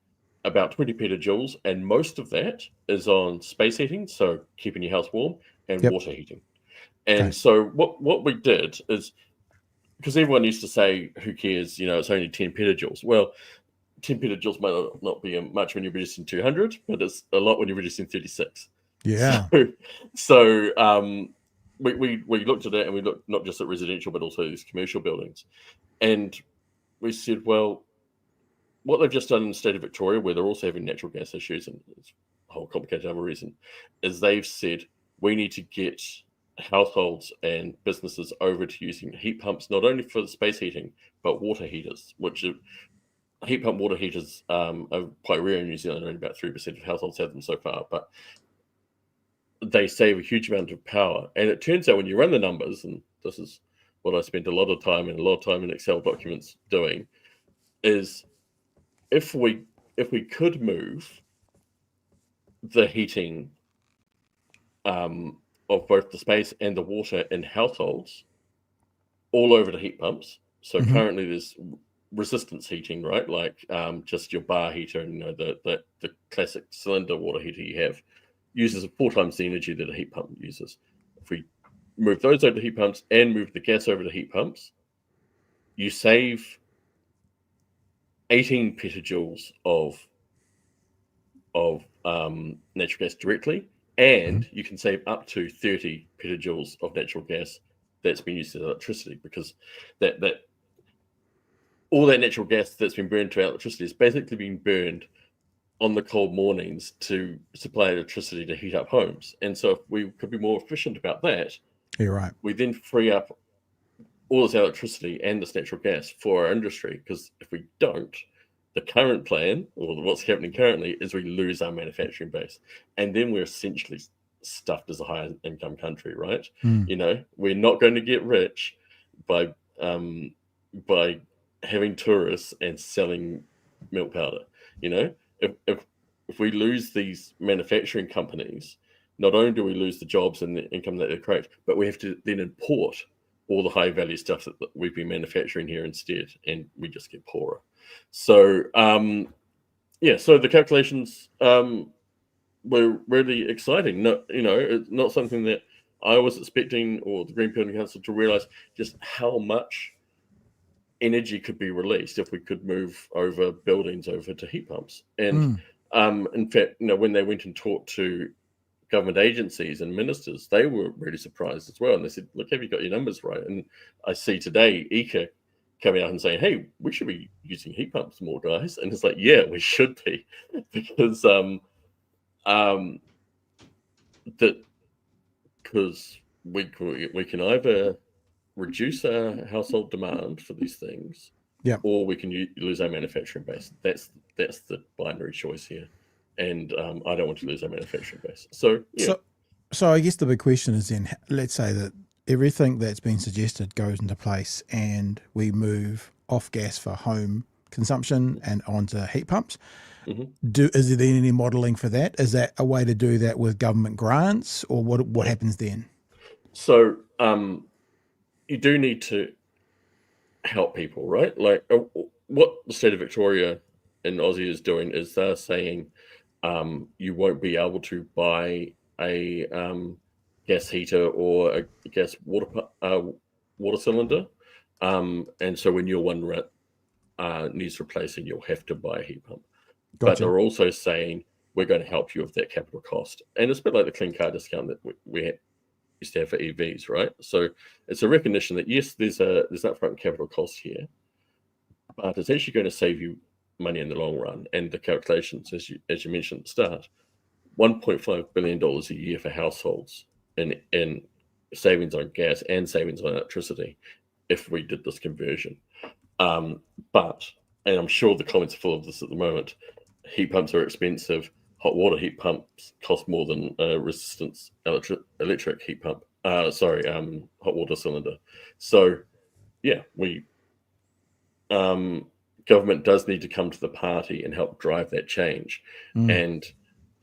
about 20 petajoules, and most of that is on space heating, so keeping your house warm, and water heating. And so what we did is, because everyone used to say, who cares, it's only 10 petajoules. Well, 10 petajoules might not be much when you're reducing 200, but it's a lot when you're reducing 36. Yeah. So we looked at it, and we looked not just at residential, but also these commercial buildings. And we said, well, what they've just done in the state of Victoria, where they're also having natural gas issues, and it's a whole complicated other reason, is they've said we need to get households and businesses over to using heat pumps, not only for the space heating, but water heaters, which heat pump water heaters are quite rare in New Zealand. Only about 3% of households have them so far, but they save a huge amount of power. And it turns out when you run the numbers, and this is what I spent a lot of time in Excel documents doing, is if we could move the heating of both the space and the water in households all over to heat pumps. So currently there's resistance heating, right? Like just your bar heater, and the classic cylinder water heater you have uses 4 times the energy that a heat pump uses. If we move those over to heat pumps and move the gas over to heat pumps, you save 18 petajoules of natural gas directly, and you can save up to 30 petajoules of natural gas that's been used as electricity, because that all that natural gas that's been burned to electricity is basically being burned on the cold mornings to supply electricity to heat up homes. And so if we could be more efficient about that, you're right, we then free up all this electricity and this natural gas for our industry. Because if we don't, the current plan, or what's happening currently, is we lose our manufacturing base, and then we're essentially stuffed as a higher income country, right? We're not going to get rich by having tourists and selling milk powder. If we lose these manufacturing companies, not only do we lose the jobs and the income that they create, but we have to then import all the high value stuff that we've been manufacturing here instead, and we just get poorer. So so the calculations were really exciting. It's not something that I was expecting, or the Green Building Council, to realize just how much energy could be released if we could move over buildings over to heat pumps. And in fact, when they went and talked to government agencies and ministers, they were really surprised as well. And they said, look, have you got your numbers right? And I see today ECA coming out and saying, hey, we should be using heat pumps more, guys. And it's like, yeah, we should be, because we can either reduce our household demand for these things, or we can lose our manufacturing base. That's the binary choice here, and I don't want to lose our manufacturing base. So I guess the big question is then, let's say that everything that's been suggested goes into place, and we move off gas for home consumption and onto heat pumps. Is there then any modelling for that? Is that a way to do that with government grants, or what happens then? So you do need to help people, right? Like what the state of Victoria and Aussie is doing is they're saying you won't be able to buy a gas heater or a gas water cylinder, and so when your one needs replacing, you'll have to buy a heat pump. But they're also saying we're going to help you with that capital cost, and it's a bit like the clean car discount that we used to have for EVs, right? So it's a recognition that yes, there's upfront capital cost here, but it's actually going to save you money in the long run. And the calculations, as you mentioned at the start, $1.5 billion a year for households in savings on gas and savings on electricity if we did this conversion. But, and I'm sure the comments are full of this at the moment, heat pumps are expensive. Hot water heat pumps cost more than a resistance electric heat pump. Hot water cylinder. So, yeah, government does need to come to the party and help drive that change. And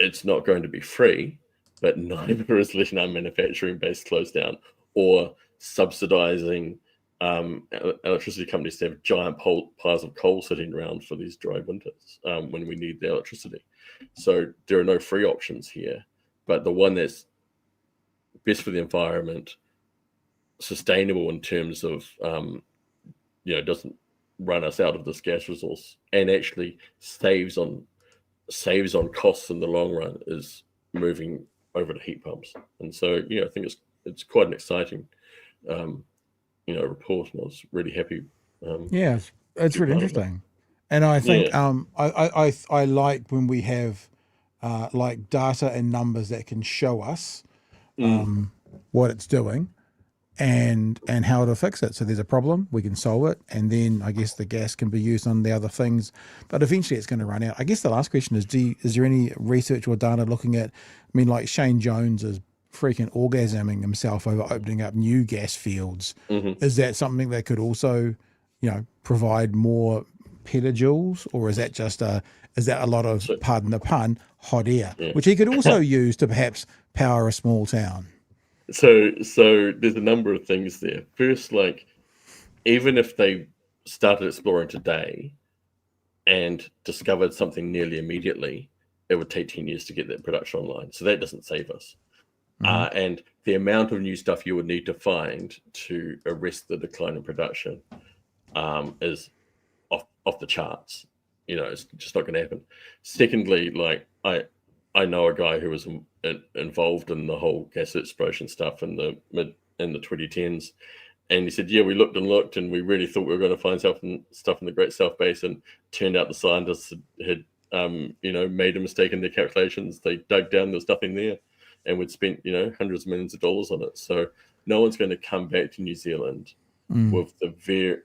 it's not going to be free, but neither is letting our manufacturing base close down or subsidizing electricity companies to have giant piles of coal sitting around for these dry winters when we need the electricity. So there are no free options here, but the one that's best for the environment, sustainable in terms of, doesn't run us out of this gas resource and actually saves on costs in the long run, is moving over to heat pumps. And so, I think it's quite an exciting, report, and I was really happy. It's really interesting. And I think I like when we have like data and numbers that can show us what it's doing and how to fix it. So there's a problem, we can solve it, and then I guess the gas can be used on the other things. But eventually it's going to run out. I guess the last question is, is there any research or data looking at, like Shane Jones is freaking orgasming himself over opening up new gas fields. Is that something that could also, provide more petajoules, or is that just a lot of, pardon the pun, hot air, which he could also use to perhaps power a small town? So there's a number of things there. First, like, even if they started exploring today and discovered something nearly immediately, it would take 10 years to get that production online. So that doesn't save us. And the amount of new stuff you would need to find to arrest the decline in production is off the charts. It's just not going to happen. Secondly, like, I know a guy who was involved in the whole gas exploration stuff in the 2010s, and he said, we looked and we really thought we were going to find stuff in the Great South Basin. Turned out the scientists had made a mistake in their calculations. They dug down, there was nothing there, and we'd spent hundreds of millions of dollars on it. So no one's going to come back to New Zealand with the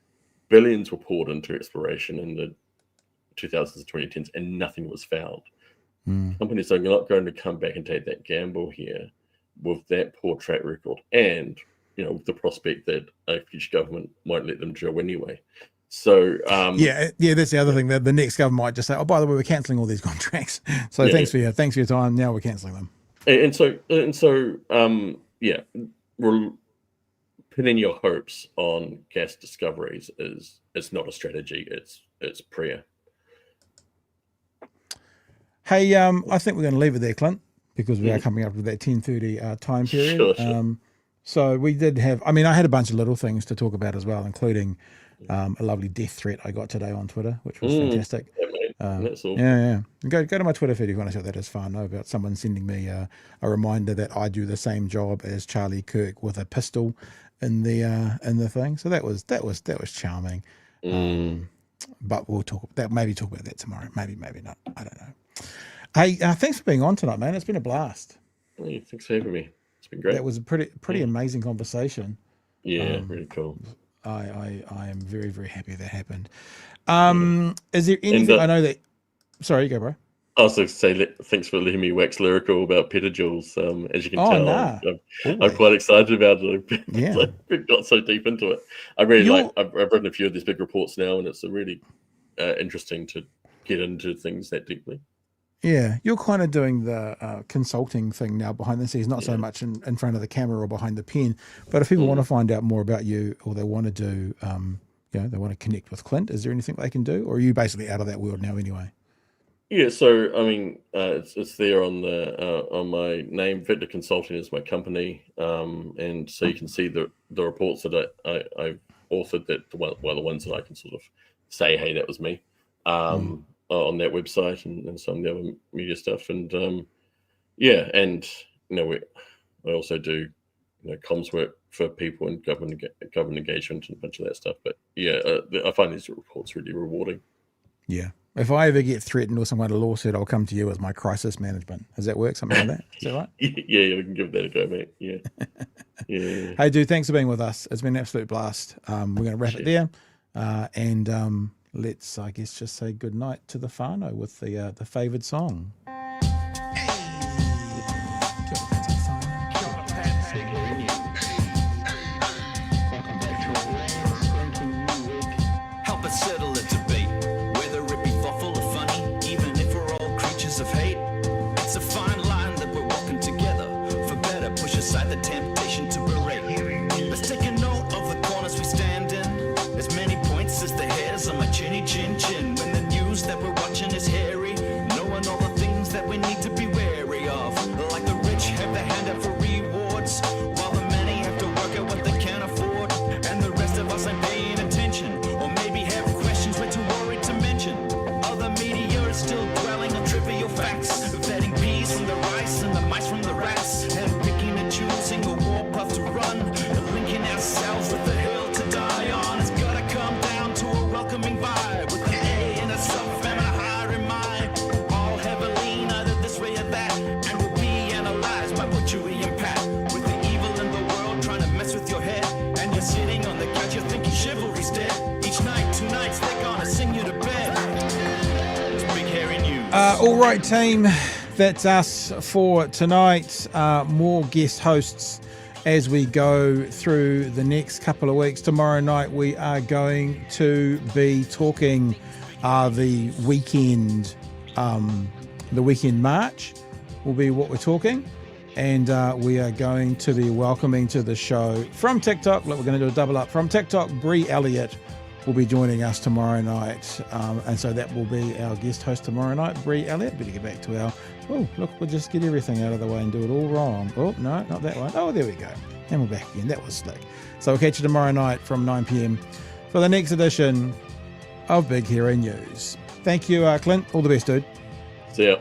billions were poured into exploration in the 2000s and 2010s, and nothing was found. Companies are not going to come back and take that gamble here with that poor track record, and with the prospect that a future government might let them drill anyway. So that's the other thing, that the next government might just say, oh, by the way, we're cancelling all these contracts. So thanks for your time. Now we're cancelling them. And so pinning your hopes on gas discoveries it's not a strategy. It's prayer. Hey, I think we're going to leave it there, Clint, because we are coming up with that 10:30 time period. Sure. So we did have, I had a bunch of little things to talk about as well, including A lovely death threat I got today on Twitter, which was fantastic. That's all. Yeah. Go to my Twitter feed if you want to see what that is. Fun about someone sending me a reminder that I do the same job as Charlie Kirk with a pistol in the thing. So that was charming. But we'll talk about that tomorrow. Maybe not. I don't know. Hey, thanks for being on tonight, man. It's been a blast. Hey, thanks for having me. It's been great. That was a pretty amazing conversation. Yeah, really cool. I am very, very happy that happened. Is there anything I know that? Sorry, you go, bro. I was going to say thanks for letting me wax lyrical about petajoules. As you can tell, I'm quite excited about it. Yeah, I've got so deep into it. I really I've written a few of these big reports now, and it's really interesting to get into things that deeply. Yeah, you're kind of doing the consulting thing now behind the scenes, not so much in front of the camera or behind the pen. But if people want to find out more about you, or they want to do, they want to connect with Clint, is there anything they can do, or are you basically out of that world now anyway? Yeah, so I mean, it's there on my name. Vector Consulting is my company, and so you can see the reports that I've authored. That the ones that I can sort of say, hey, that was me. On that website and some of the other media stuff, and and I also do comms work for people and government engagement and a bunch of that stuff. But I find these reports really rewarding. Yeah, if I ever get threatened or some kind of lawsuit, I'll come to you as my crisis management. Does that work? Something like that? Is that right? Yeah, we can give that a go, mate. Yeah. Hey, dude, thanks for being with us. It's been an absolute blast. We're going to wrap it there, and let's, I guess, just say good night to the whānau with the favoured song. Help us settle a debate, whether it be thoughtful or funny, even if we're all creatures of hate. It's a fine line that we're walking together. For better, push aside the temptation to berate. Let's take a note of the corners we stand in. As many points as the hairs on my chinny chin chin. When the news that we're watching is hairy, knowing all the things that we need to be wary of. Like the rich have their hand out for rewards, while the many have to work out what they can afford. And the rest of us ain't paying attention, or maybe have questions we're too worried to mention. Other media is still dwelling on trivial facts, vetting peas from the rice and the mice from the rats, and picking and choosing a warpath to run, and linking ourselves with the hill to die on. It's gotta come down to a welcoming vibe, with an A and a sub and a higher in mind. All have a lean either this way or that, and will be analyzed by what Chewie and Pat. With the evil in the world trying to mess with your head, and you're sitting on the couch, you're thinking chivalry's dead. Each night, 2 nights, they're gonna sing you to bed. It's big hairy news. All right, team, that's us for tonight. More guest hosts as we go through the next couple of weeks. Tomorrow night we are going to be talking the weekend march will be what we're talking, and we are going to be welcoming to the show from TikTok. Look, we're going to do a double up from TikTok. Bree Elliott will be joining us tomorrow night, and so that will be our guest host tomorrow night, Bree Elliott. Better get back to our, we'll just get everything out of the way and do it all wrong. Oh, no, not that one. Oh, there we go. And we're back again. That was slick. So we'll catch you tomorrow night from 9 p.m. for the next edition of Big Hero News. Thank you, Clint. All the best, dude. See ya.